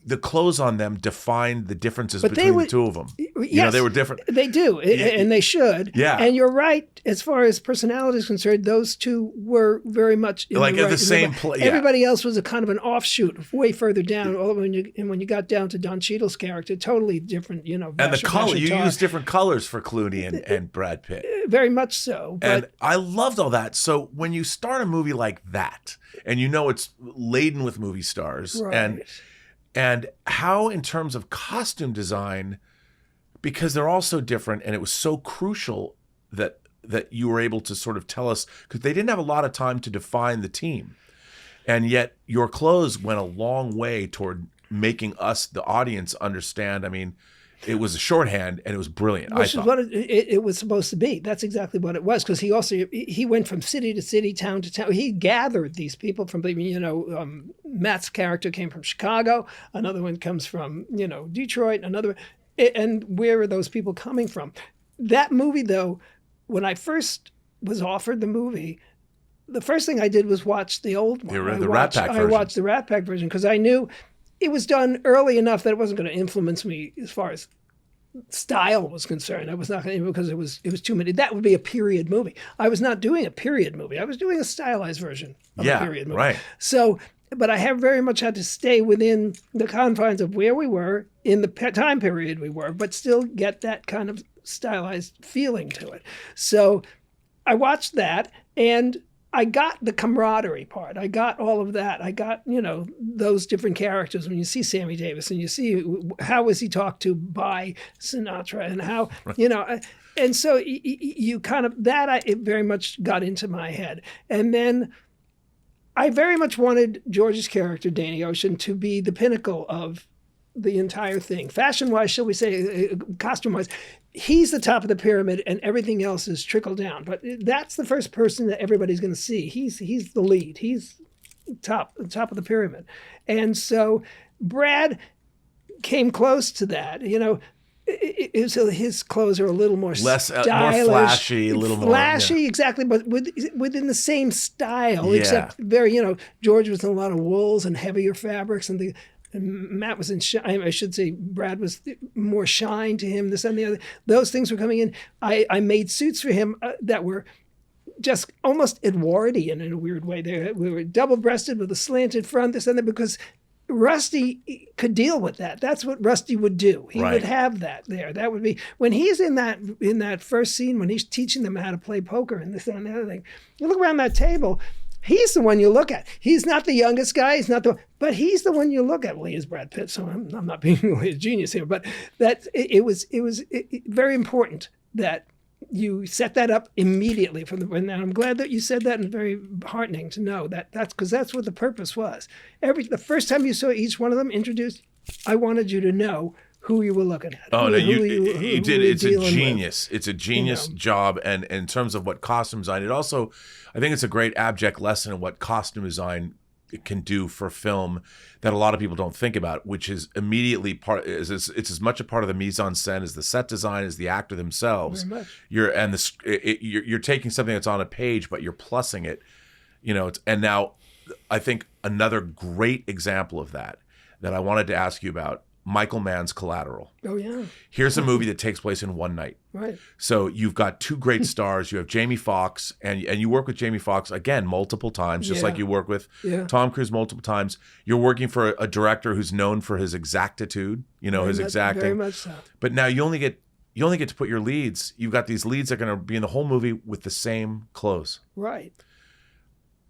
[SPEAKER 1] the clothes on them defined the differences between the two of them.
[SPEAKER 2] Yes,
[SPEAKER 1] they were different.
[SPEAKER 2] They do, and they should.
[SPEAKER 1] Yeah.
[SPEAKER 2] And you're right, as far as personality is concerned, those two were very much
[SPEAKER 1] the same place. Yeah.
[SPEAKER 2] Everybody else was a kind of an offshoot, way further down. When you got down to Don Cheadle's character, totally different. And
[SPEAKER 1] the color, you used different colors for Clooney and Brad Pitt. Very
[SPEAKER 2] much so.
[SPEAKER 1] And I loved all that. So when you start a movie like that, and it's laden with movie stars, and how, in terms of costume design, because they're all so different, and it was so crucial that you were able to sort of tell us, because they didn't have a lot of time to define the team, and yet your clothes went a long way toward making us, the audience, understand. I mean, it was a shorthand, and it was brilliant.
[SPEAKER 2] Which is what it was supposed to be. That's exactly what it was, because he went from city to city, town to town. He gathered these people from, Matt's character came from Chicago. Another one comes from, Detroit. And where are those people coming from? That movie, though, when I first was offered the movie, the first thing I did was watch the old one.
[SPEAKER 1] The Rat Pack version.
[SPEAKER 2] I watched the Rat Pack version because I knew it was done early enough that it wasn't going to influence me as far as style was concerned. I was not going to, because it was too many. That would be a period movie. I was not doing a period movie. I was doing a stylized version of a period movie.
[SPEAKER 1] Right.
[SPEAKER 2] So, but I have very much had to stay within the confines of where we were in the time period we were, but still get that kind of stylized feeling to it. So I watched that, and I got the camaraderie part. I got all of that. I got, those different characters. When you see Sammy Davis and you see how was he talked to by Sinatra, and how, and so you kind of, it very much got into my head. And then I very much wanted George's character, Danny Ocean, to be the pinnacle of the entire thing. Fashion-wise, shall we say, costume-wise, he's the top of the pyramid, and everything else is trickled down. But that's the first person that everybody's going to see. He's the lead. He's top of the pyramid. And so Brad came close to that. So his clothes are a little more
[SPEAKER 1] less
[SPEAKER 2] stylish,
[SPEAKER 1] more flashy, a little
[SPEAKER 2] flashy,
[SPEAKER 1] more, yeah.
[SPEAKER 2] exactly, but within the same style,
[SPEAKER 1] Yeah.
[SPEAKER 2] except very, George was in a lot of wools and heavier fabrics, and Matt was in shine. I should say Brad was more shine to him. This and the other. Those things were coming in. I made suits for him that were just almost Edwardian in a weird way. We were double-breasted with a slanted front, this and that, because Rusty could deal with that. That's what Rusty would do. He
[SPEAKER 1] Right.
[SPEAKER 2] would have that there. That would be when he's in that first scene when he's teaching them how to play poker and this and the other thing. You look around that table. He's the one you look at. He's not the youngest guy. But he's the one you look at. Well, he is Brad Pitt, so I'm not being really a genius here. But that it was very important that you set that up immediately from and I'm glad that you said that, and very heartening to know that's because that's what the purpose was. The first time you saw each one of them introduced, I wanted you to know who you were looking at.
[SPEAKER 1] Oh, no, you did. It's a genius.
[SPEAKER 2] With.
[SPEAKER 1] It's a genius job. And in terms of what costume design, I think it's a great abject lesson in what costume design can do for film that a lot of people don't think about, which is immediately it's as much a part of the mise en scène as the set design, as the actor themselves.
[SPEAKER 2] Very much.
[SPEAKER 1] You're taking something that's on a page, but you're plussing it, and now I think another great example of that I wanted to ask you about, Michael Mann's Collateral.
[SPEAKER 2] Oh, yeah.
[SPEAKER 1] Here's a movie that takes place in one night.
[SPEAKER 2] Right.
[SPEAKER 1] So you've got two great stars. You have Jamie Foxx, and you work with Jamie Foxx, again, multiple times, just like you work with Tom Cruise multiple times. You're working for a director who's known for his exactitude, his exacting.
[SPEAKER 2] Very much so.
[SPEAKER 1] But now you only get to put your leads. You've got these leads that are going to be in the whole movie with the same clothes.
[SPEAKER 2] Right.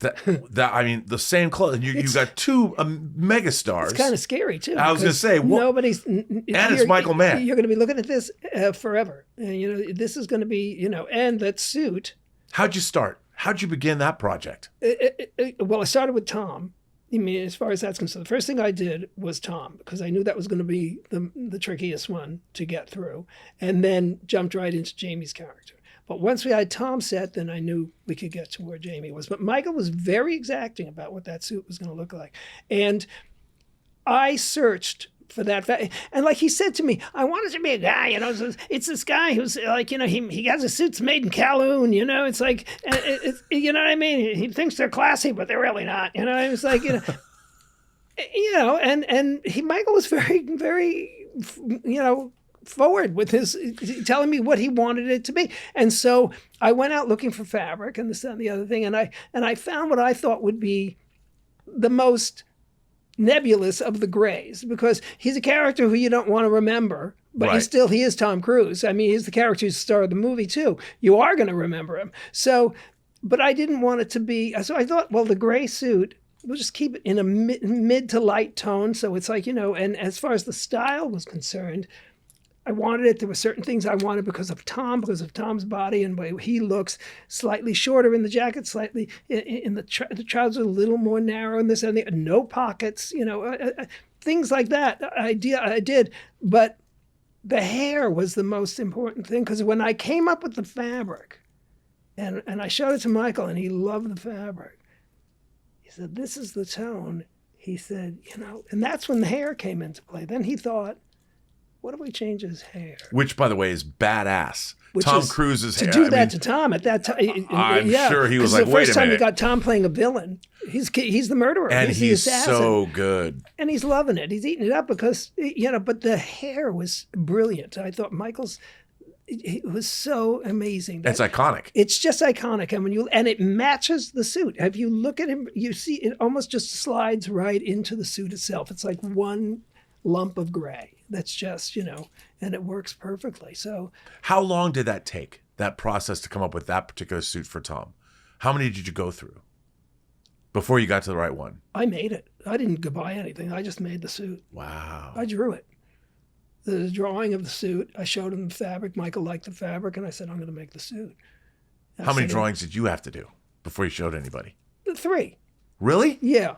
[SPEAKER 1] The same clothes. And you've got two megastars.
[SPEAKER 2] It's kind of scary too.
[SPEAKER 1] I was going to say,
[SPEAKER 2] nobody's.
[SPEAKER 1] And it's Michael Mann.
[SPEAKER 2] You're going to be looking at this forever, and this is going to be, and that suit.
[SPEAKER 1] How'd you start? How'd you begin that project?
[SPEAKER 2] Well, I started with Tom. I mean, as far as that's concerned, the first thing I did was Tom, because I knew that was going to be the trickiest one to get through, and then jumped right into Jamie's character. But once we had Tom set, then I knew we could get to where Jamie was. But Michael was very exacting about what that suit was going to look like. And I searched for that. And like he said to me, I wanted to be a guy, it's this guy who's like, he has his suits made in Kowloon, it's like, you know what I mean? He thinks they're classy, but they're really not, It's like, Michael was very, very, forward with his telling me what he wanted it to be. And so I went out looking for fabric and this and the other thing, and I found what I thought would be the most nebulous of the grays, because he's a character who you don't want to remember, but
[SPEAKER 1] right.
[SPEAKER 2] he is Tom Cruise. I mean, he's the character who's the star of the movie too. You are going to remember him. So, but I didn't want it to be, so I thought, well, the gray suit, we'll just keep it in a mid to light tone. So it's like, and as far as the style was concerned, I wanted it. There were certain things I wanted because of Tom's body and the way he looks, slightly shorter in the jacket, slightly in the trousers a little more narrow, and this and the no pockets, things like that. I did, but the hair was the most important thing, because when I came up with the fabric, and I showed it to Michael, and he loved the fabric. He said, "This is the tone." He said, and that's when the hair came into play. Then he thought, what if we change his hair? Which,
[SPEAKER 1] by the way, is badass. Tom Cruise's hair.
[SPEAKER 2] To do that to Tom at that time.
[SPEAKER 1] I'm sure he was like, wait a minute.
[SPEAKER 2] The first time you got Tom playing a villain, he's the murderer.
[SPEAKER 1] And
[SPEAKER 2] he's the assassin.
[SPEAKER 1] So good.
[SPEAKER 2] And he's loving it. He's eating it up because, but the hair was brilliant. I thought Michael's, it was so amazing.
[SPEAKER 1] It's iconic.
[SPEAKER 2] It's just iconic. And it matches the suit. If you look at him, you see it almost just slides right into the suit itself. It's like one lump of gray. That's just, and it works perfectly. So
[SPEAKER 1] how long did that take, that process to come up with that particular suit for Tom? How many did you go through before you got to the right one?
[SPEAKER 2] I made it. I didn't go buy anything. I just made the suit.
[SPEAKER 1] Wow.
[SPEAKER 2] I drew it. The drawing of the suit, I showed him the fabric. Michael liked the fabric, and I said, I'm going to make the suit.
[SPEAKER 1] How many drawings did you have to do before you showed anybody?
[SPEAKER 2] 3.
[SPEAKER 1] Really?
[SPEAKER 2] Yeah.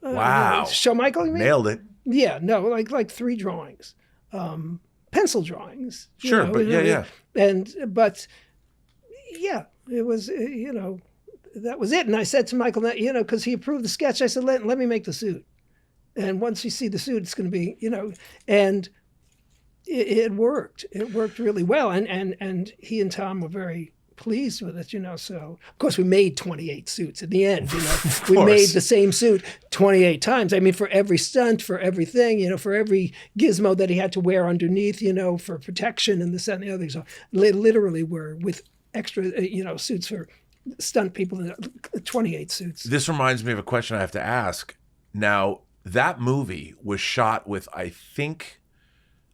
[SPEAKER 1] Wow.
[SPEAKER 2] Show Michael, you mean?
[SPEAKER 1] Nailed it.
[SPEAKER 2] Yeah, no, like 3 drawings, pencil drawings.
[SPEAKER 1] Sure, but yeah.
[SPEAKER 2] But it was, that was it. And I said to Michael, because he approved the sketch, I said, let me make the suit. And once you see the suit, it's going to be, and it worked. It worked really well. And he and Tom were very pleased with it, So, of course, we made 28 suits at the end, We made the same suit 28 times. I mean, for every stunt, for everything, for every gizmo that he had to wear underneath, for protection and this and the other. So they literally were with extra, suits for stunt people, 28 suits.
[SPEAKER 1] This reminds me of a question I have to ask. Now, that movie was shot with, I think,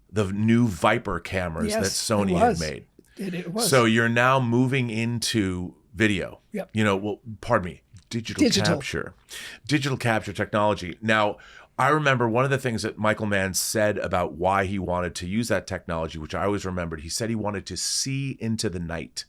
[SPEAKER 1] the new Viper cameras that Sony had made.
[SPEAKER 2] It was.
[SPEAKER 1] So you're now moving into video.
[SPEAKER 2] Yep.
[SPEAKER 1] Digital capture technology. Now, I remember one of the things that Michael Mann said about why he wanted to use that technology, which I always remembered. He said he wanted to see into the night,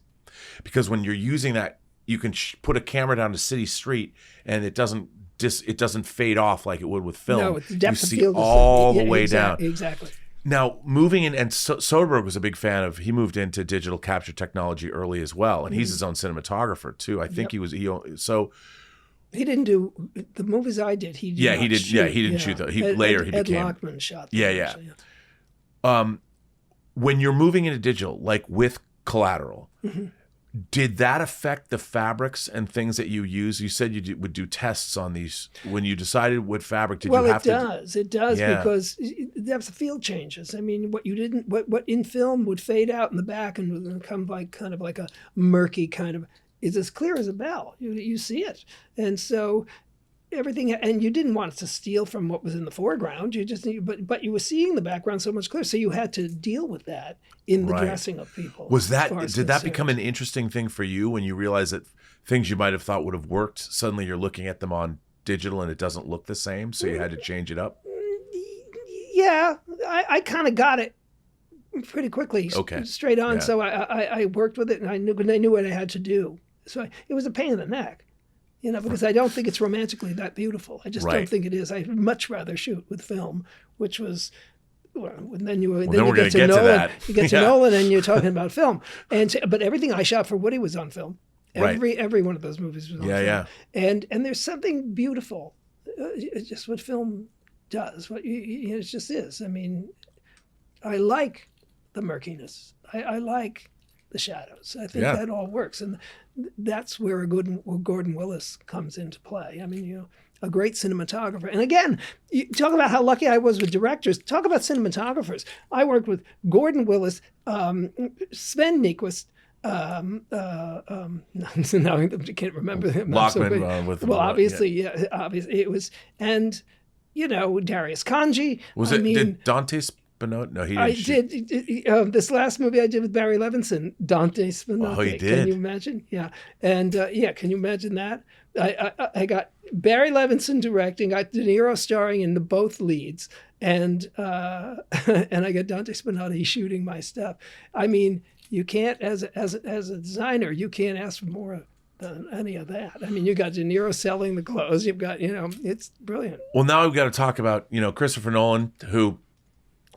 [SPEAKER 1] because when you're using that, you can put a camera down a city street and it doesn't fade off like it would with film.
[SPEAKER 2] No, the depth of
[SPEAKER 1] you see
[SPEAKER 2] field
[SPEAKER 1] all the way down.
[SPEAKER 2] Exactly.
[SPEAKER 1] Now, moving in, and Soderbergh was a big fan of, he moved into digital capture technology early as well, and he's his own cinematographer too. I think he didn't
[SPEAKER 2] do the movies I did. He didn't
[SPEAKER 1] shoot though.
[SPEAKER 2] Ed Lockman shot them.
[SPEAKER 1] Yeah. When you're moving into digital, like with Collateral, did that affect the fabrics and things that you use? You said you would do tests on these. When you decided what fabric, did you have to?
[SPEAKER 2] Well, it does because the depth of field changes. I mean, what in film would fade out in the back and would become kind of like a murky kind of, is as clear as a bell. You see it, and so everything. And you didn't want it to steal from what was in the foreground. You just but you were seeing the background so much clearer, so you had to deal with that in the dressing of people.
[SPEAKER 1] Did that become an interesting thing for you when you realized that things you might have thought would have worked, suddenly you're looking at them on digital and it doesn't look the same, so you had to change it up?
[SPEAKER 2] Yeah, I kind of got it pretty quickly, straight on. Yeah. So I worked with it, and I knew what I had to do. So it was a pain in the neck, because I don't think it's romantically that beautiful. I just don't think it is. I'd much rather shoot with film, which was. Then you get to Nolan. You get to Nolan, and you're talking about film. But everything I shot for Woody was on film. Every one of those movies was on film. Yeah. And there's something beautiful, it's just what film does. What it just is. I mean, I like the murkiness. I like the shadows. I think that all works, and that's where Gordon Willis comes into play. I mean, a great cinematographer. And again, you talk about how lucky I was with directors. Talk about cinematographers. I worked with Gordon Willis, Sven Nykvist, now I can't remember him.
[SPEAKER 1] Lockman,
[SPEAKER 2] obviously it was, and Darius Kanji.
[SPEAKER 1] Did Dante Spinotti? No, he didn't.
[SPEAKER 2] I did this last movie I did with Barry Levinson, Dante Spinotti.
[SPEAKER 1] Oh, he did.
[SPEAKER 2] Can you imagine? Yeah, and can you imagine that? I got Barry Levinson directing, got De Niro starring in both leads, and I got Dante Spinotti shooting my stuff. I mean, you can't, as a designer, you can't ask for more than any of that. I mean, you got De Niro selling the clothes. You've got, it's brilliant.
[SPEAKER 1] Well, now we've got to talk about, Christopher Nolan, who,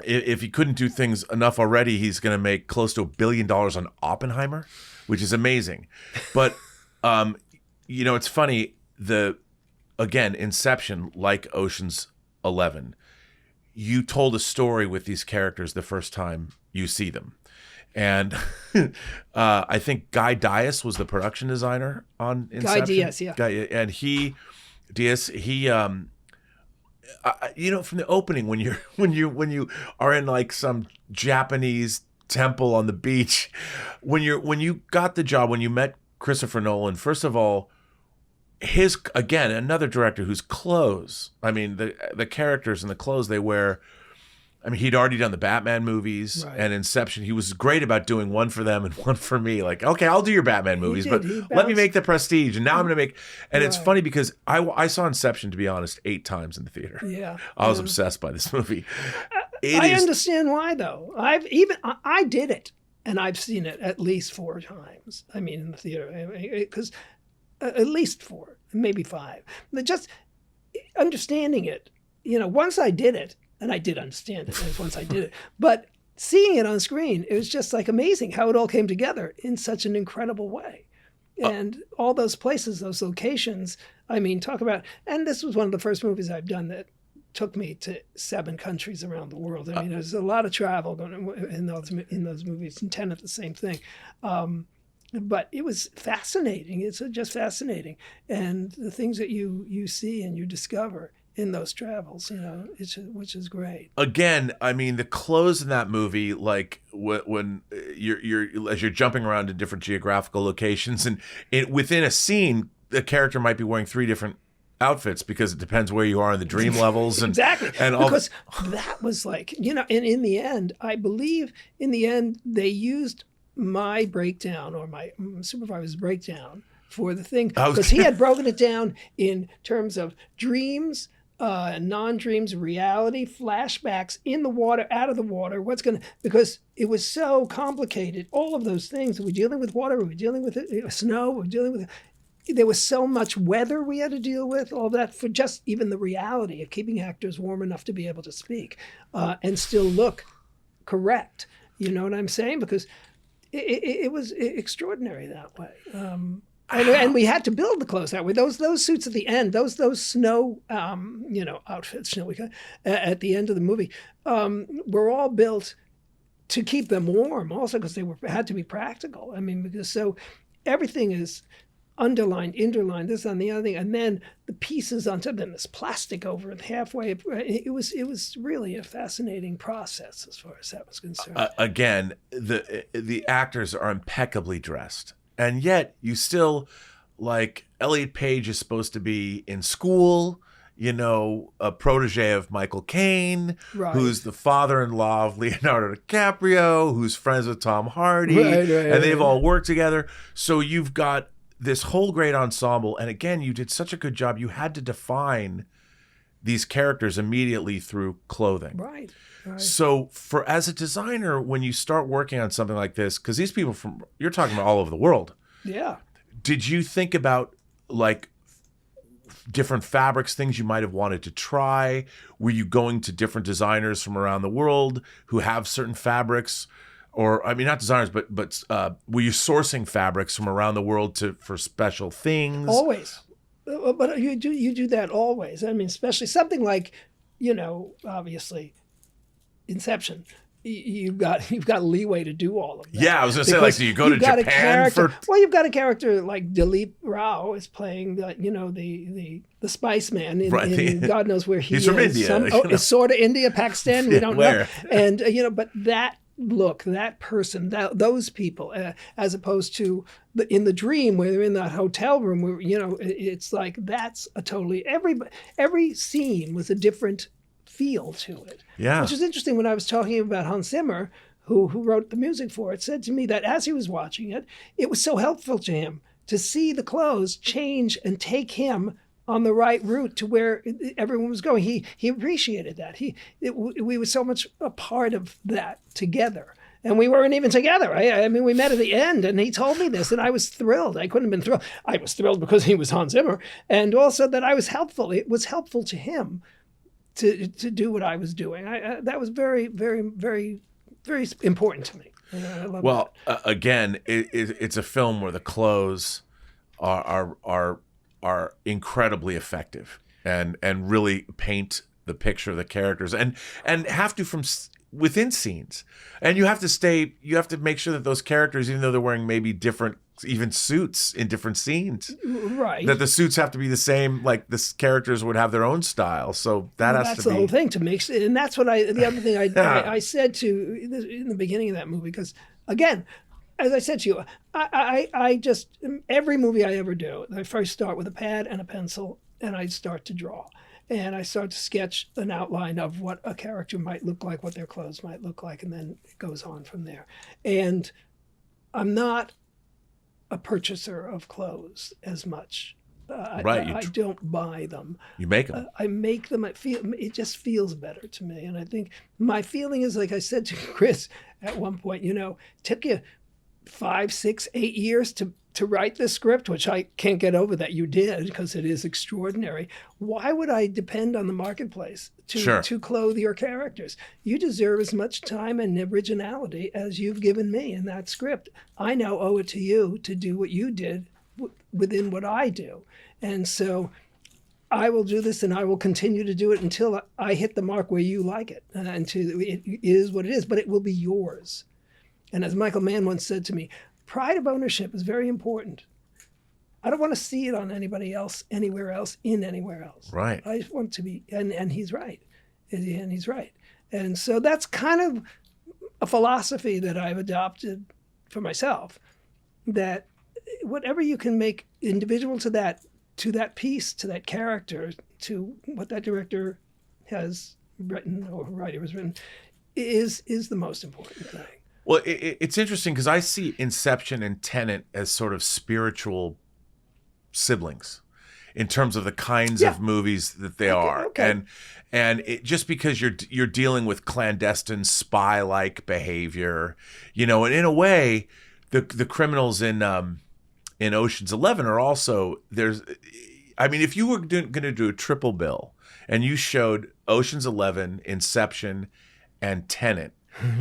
[SPEAKER 1] if he couldn't do things enough already, he's going to make close to $1 billion on Oppenheimer, which is amazing. But, it's funny, again, Inception, like Ocean's 11, you told a story with these characters the first time you see them. And I think Guy Dias was the production designer on Inception.
[SPEAKER 2] Guy Dias, yeah.
[SPEAKER 1] And from the opening, when you are in like some Japanese temple on the beach, when you got the job, when you met Christopher Nolan, first of all, another director whose clothes, I mean, the characters and the clothes they wear. I mean, he'd already done the Batman movies and Inception. He was great about doing one for them and one for me. Like, okay, I'll do your Batman movies, but let me make the Prestige. And now I'm going to make... And it's funny because I saw Inception, to be honest, 8 times in the theater.
[SPEAKER 2] Yeah.
[SPEAKER 1] I was obsessed by this movie.
[SPEAKER 2] I understand why, though. I did it, and I've seen it at least 4 times. I mean, in the theater. Because at least 4, maybe 5. But just understanding it, once I did it, and I did understand it once I did it. But seeing it on screen, it was just like amazing how it all came together in such an incredible way. And all those places, those locations, I mean, talk about, and this was one of the first movies I've done that took me to 7 countries around the world. I mean, there's a lot of travel going in those movies. And Tenet, the same thing. But it was fascinating. It's just fascinating, and the things that you see and you discover in those travels, which is great.
[SPEAKER 1] Again, I mean, the clothes in that movie, like when you're as you're jumping around to different geographical locations, and within a scene, the character might be wearing 3 different outfits because it depends where you are in the dream levels. And,
[SPEAKER 2] exactly.
[SPEAKER 1] And
[SPEAKER 2] because that was like, and in the end, I believe in the end, they used my breakdown or my supervisor's breakdown for the thing, because he had broken it down in terms of dreams, non-dreams, reality, flashbacks, in the water, out of the water, because it was so complicated. All of those things. We're dealing with water, we're dealing with snow, we're dealing with, there was so much weather we had to deal with, all that, for just even the reality of keeping actors warm enough to be able to speak and still look correct. You know what I'm saying? Because it was extraordinary that way. And we had to build the clothes that way. Those suits at the end, those snow, outfits, at the end of the movie, were all built to keep them warm. Also, because they had to be practical. I mean, because so everything is underlined, interlined, this on the other thing, and then the pieces on top. Then there's plastic over it halfway. It was really a fascinating process as far as that was concerned.
[SPEAKER 1] Again, the actors are impeccably dressed. And yet you still, like, Elliot Page is supposed to be in school, a protege of Michael Caine, right, who's the father-in-law of Leonardo DiCaprio, who's friends with Tom Hardy, and they've all worked together. So you've got this whole great ensemble. And again, you did such a good job. You had to define these characters immediately through clothing.
[SPEAKER 2] Right.
[SPEAKER 1] So as a designer, when you start working on something like this, because these people you're talking about all over the world.
[SPEAKER 2] Yeah.
[SPEAKER 1] Did you think about like different fabrics, things you might have wanted to try? Were you going to different designers from around the world who have certain fabrics? Or, I mean, not designers, but were you sourcing fabrics from around the world for special things?
[SPEAKER 2] Always. But you do that always. I mean, especially something like, obviously, Inception. You've got leeway to do all of that.
[SPEAKER 1] Yeah, I was going to say, like, do you go to Japan for?
[SPEAKER 2] Well, you've got a character like Dilip Rao is playing the Spice Man in God knows where he is.
[SPEAKER 1] He's from India.
[SPEAKER 2] It's sort of India, Pakistan. We don't know. And but that look, that person, those people, as opposed to in the dream where they're in that hotel room, where it's like that's a totally every scene was a different feel to it.
[SPEAKER 1] Yeah,
[SPEAKER 2] which is interesting. When I was talking about Hans Zimmer, who wrote the music for it, said to me that as he was watching it, it was so helpful to him to see the clothes change and take him on the right route to where everyone was going. He appreciated that. We were so much a part of that together. And we weren't even together. I mean, we met at the end, and he told me this, and I was thrilled. I couldn't have been thrilled. I was thrilled because he was Hans Zimmer, and also that I was helpful. It was helpful to him to do what I was doing. That was very, very, very, very important to me. I love that.
[SPEAKER 1] Again, it's a film where the clothes are incredibly effective and really paint the picture of the characters and have to from within scenes. And you have to make sure that those characters, even though they're wearing maybe different even suits in different scenes,
[SPEAKER 2] right,
[SPEAKER 1] that the suits have to be the same, like the characters would have their own style. So that's
[SPEAKER 2] the whole thing to make, and that's what the other thing I said to in the beginning of that movie, because again, as I said to you, I just, every movie I ever do, I first start with a pad and a pencil, and I start to draw. And I start to sketch an outline of what a character might look like, what their clothes might look like, and then it goes on from there. And I'm not a purchaser of clothes as much. I don't buy them.
[SPEAKER 1] You make them.
[SPEAKER 2] I make them. It just feels better to me. And I think my feeling is, like I said to Chris at one point, it took you 5, 6, 8 years to write this script, which I can't get over that you did, because it is extraordinary. Why would I depend on the marketplace to clothe your characters? You deserve as much time and originality as you've given me in that script. I now owe it to you to do what you did within what I do. And so I will do this and I will continue to do it until I hit the mark where you like it. Until it is what it is, but it will be yours. And as Michael Mann once said to me, pride of ownership is very important. I don't want to see it on anybody else, anywhere else, in anywhere else.
[SPEAKER 1] Right.
[SPEAKER 2] I just want to be, and he's right. And he's right. And so that's kind of a philosophy that I've adopted for myself, that whatever you can make individual to that piece, to that character, to what that director has written or writer has written, is the most important thing.
[SPEAKER 1] Well, it's interesting because I see Inception and Tenet as sort of spiritual siblings in terms of the kinds of movies that they are.
[SPEAKER 2] Okay.
[SPEAKER 1] And it, just because you're dealing with clandestine spy-like behavior, and in a way, the criminals in Ocean's 11 are also if you were going to do a triple bill and you showed Ocean's 11, Inception, and Tenet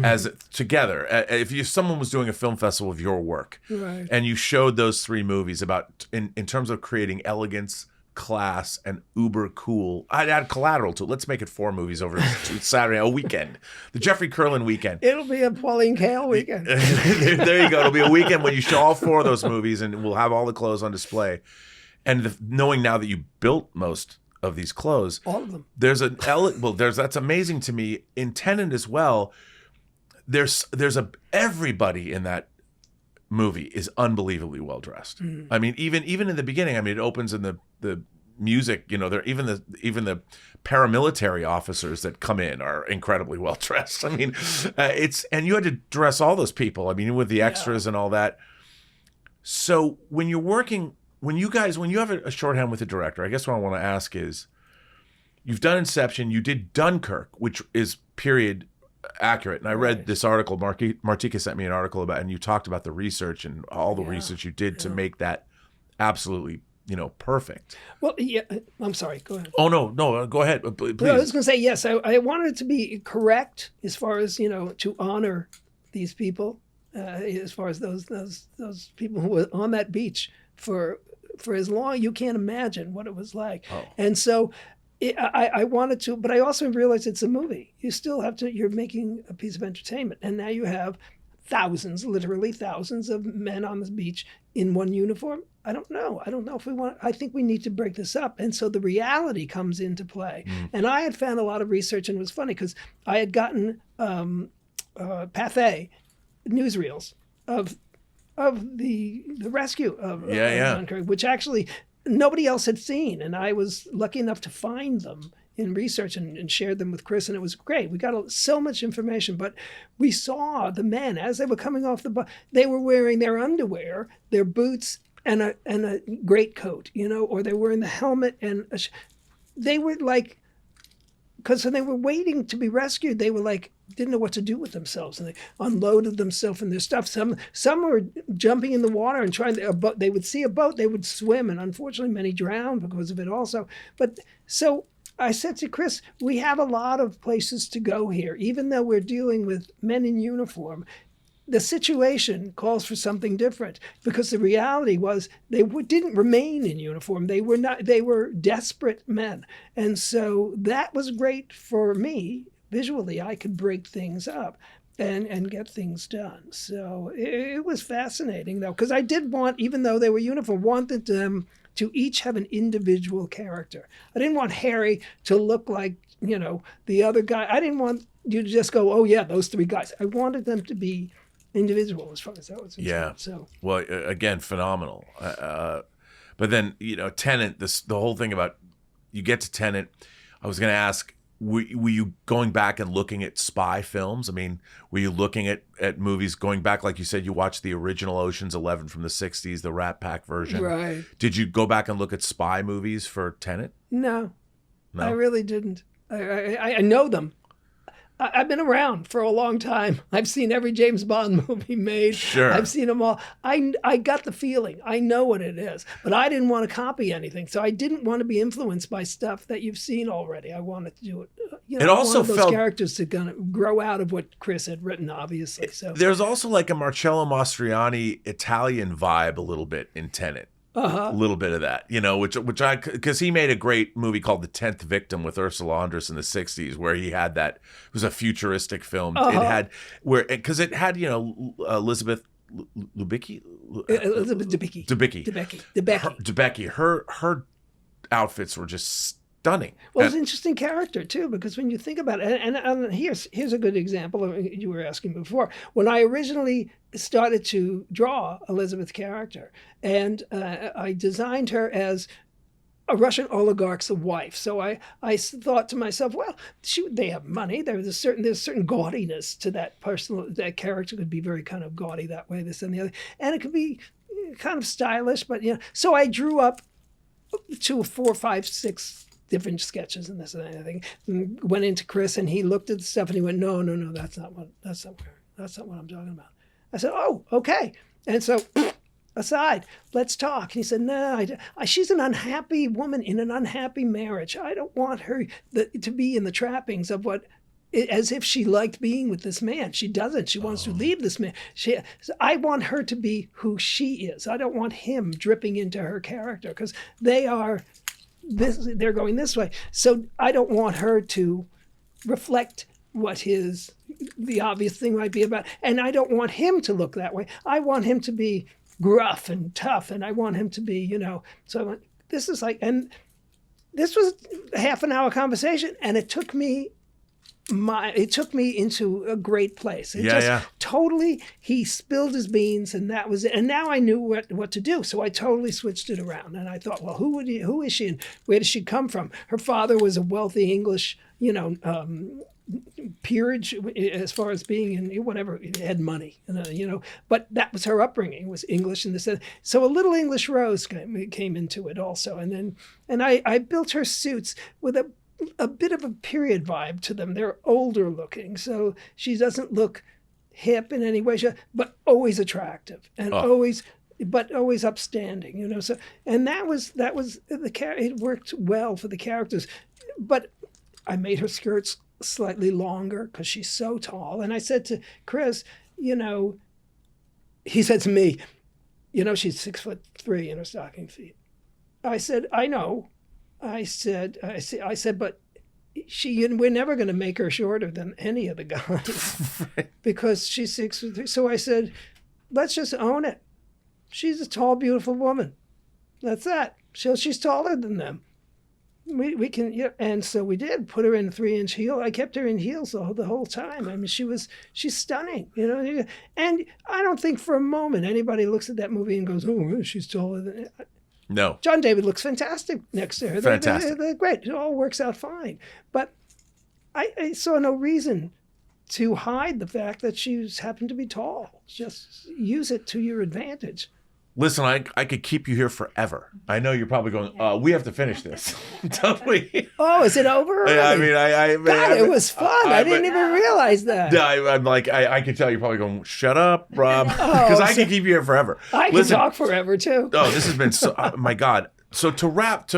[SPEAKER 1] as together, if someone was doing a film festival of your work,
[SPEAKER 2] right,
[SPEAKER 1] and you showed those three movies about in terms of creating elegance, class, and uber cool, I'd add Collateral to it. Let's make it 4 movies over Saturday, a weekend, the Jeffrey Kurland weekend.
[SPEAKER 2] It'll be a Pauline Kael weekend.
[SPEAKER 1] There you go. It'll be a weekend when you show all 4 of those movies, and we'll have all the clothes on display. And knowing now that you built most of these clothes,
[SPEAKER 2] all of them,
[SPEAKER 1] that's amazing to me. In Tenet as well, there's everybody in that movie is unbelievably well dressed.
[SPEAKER 2] Mm.
[SPEAKER 1] I mean, even in the beginning, it opens in the music, they're even the paramilitary officers that come in are incredibly well dressed. I mean, and you had to dress all those people. I mean, with the extras and all that. So when you have a shorthand with the director, I guess what I want to ask is, you've done Inception, you did Dunkirk, which is period accurate. And I read this article, Martika sent me an article about, and you talked about the research and all the research you did to make that absolutely, perfect.
[SPEAKER 2] Well, yeah, I'm sorry, go ahead.
[SPEAKER 1] Oh, no, go ahead, please.
[SPEAKER 2] No, I was going to say, yes, I wanted it to be correct as far as, to honor these people, as far as those people who were on that beach for as long, you can't imagine what it was like. Oh. And so I wanted to, but I also realized it's a movie. You still have to, you're making a piece of entertainment. And now you have literally thousands of men on the beach in one uniform. I don't know if we want, I think we need to break this up. And so the reality comes into play. Mm. And I had found a lot of research, and it was funny because I had gotten Pathé newsreels of the rescue of Dunkirk, which actually nobody else had seen. And I was lucky enough to find them in research and shared them with Chris, and it was great. We got so much information, but we saw the men as they were coming off the boat. They were wearing their underwear, their boots, and a greatcoat, or they were wearing the helmet, and they were like, because when they were waiting to be rescued, they were like, didn't know what to do with themselves, and they unloaded themselves and their stuff. Some were jumping in the water and trying to, they would see a boat, they would swim, and unfortunately many drowned because of it also. But so I said to Chris, we have a lot of places to go here, even though we're dealing with men in uniform. The situation calls for something different, because the reality was they didn't remain in uniform. They were desperate men. And so that was great for me. Visually, I could break things up and get things done. So it was fascinating, though, because I did want, even though they were uniform, wanted them to each have an individual character. I didn't want Harry to look like, the other guy. I didn't want you to just go, oh, yeah, those 3 guys. I wanted them to be individual as far as that was concerned.
[SPEAKER 1] Yeah.
[SPEAKER 2] So,
[SPEAKER 1] well, again, phenomenal. But then, Tenet, the whole thing about, you get to Tenet, I was going to ask, were you going back and looking at spy films? I mean, were you looking at movies going back, like you said, you watched the original Ocean's 11 from the 60s, the Rat Pack version.
[SPEAKER 2] Right.
[SPEAKER 1] Did you go back and look at spy movies for Tenet?
[SPEAKER 2] No, I really didn't. I know them. I've been around for a long time. I've seen every James Bond movie made.
[SPEAKER 1] Sure.
[SPEAKER 2] I've seen them all. I got the feeling. I know what it is. But I didn't want to copy anything. So I didn't want to be influenced by stuff that you've seen already. I wanted to do it.
[SPEAKER 1] It also
[SPEAKER 2] I wanted those
[SPEAKER 1] felt
[SPEAKER 2] characters to kind of grow out of what Chris had written, obviously. So
[SPEAKER 1] there's also like a Marcello Mastroianni Italian vibe a little bit in Tenet. a little bit of that, because he made a great movie called The 10th Victim with Ursula Andress in the 60s, where he had that. It was a futuristic film. It had Elizabeth Debicki. Her outfits were just stunning.
[SPEAKER 2] Well, it's an interesting character too, because when you think about it, and here's a good example. You were asking before, when I originally started to draw Elizabeth's character, and I designed her as a Russian oligarch's wife. So I thought to myself, well, they have money. There's a certain gaudiness to that person. That character could be very kind of gaudy that way, this and the other, and it could be kind of stylish. But so I drew up to 4, 5, 6 different sketches and this and that. I think went into Chris, and he looked at the stuff and he went, no, that's not what I'm talking about. I said, oh, okay. And so aside, let's talk. And he said, no, she's an unhappy woman in an unhappy marriage. I don't want her to be in the trappings of as if she liked being with this man. She doesn't. She wants to leave this man. I want her to be who she is. I don't want him dripping into her character, because they're going this way. So I don't want her to reflect what the obvious thing might be about. And I don't want him to look that way. I want him to be gruff and tough, and I want him to be, so I went, this was a half an hour conversation, and it took me into a great place. Totally, he spilled his beans, and that was it. And now I knew what to do. So I totally switched it around. And I thought, well, who is she, and where does she come from? Her father was a wealthy English, peerage, as far as being in whatever, had money, but that was her upbringing, was English, and so a little English rose came into it also. And I built her suits with a bit of a period vibe to them. They're older looking, so she doesn't look hip in any way, but always attractive, and always upstanding, so, and that was it worked well for the characters. But I made her skirts slightly longer because she's so tall. And I said to Chris, he said to me, she's 6'3" in her stocking feet. I said, I know. I said, but we're never going to make her shorter than any of the guys because she's 6'3". So I said, let's just own it. She's a tall, beautiful woman. That's that. She's taller than them. We can, and so we did put her in a 3-inch heel. I kept her in heels the whole time. I mean, she's stunning, And I don't think for a moment anybody looks at that movie and goes, "Oh, she's taller than."
[SPEAKER 1] No.
[SPEAKER 2] John David looks fantastic next to her.
[SPEAKER 1] Fantastic.
[SPEAKER 2] They're great. It all works out fine. But I saw no reason to hide the fact that she happened to be tall. Just use it to your advantage.
[SPEAKER 1] Listen, I could keep you here forever. I know you're probably going, we have to finish this. Don't we?
[SPEAKER 2] Oh, is it over already?
[SPEAKER 1] Yeah,
[SPEAKER 2] God, it was fun. I didn't even realize that.
[SPEAKER 1] I'm like, I can tell you're probably going, shut up, Rob. Because I could keep you here forever.
[SPEAKER 2] I can talk forever, too.
[SPEAKER 1] Oh, this has been so, my God. So to wrap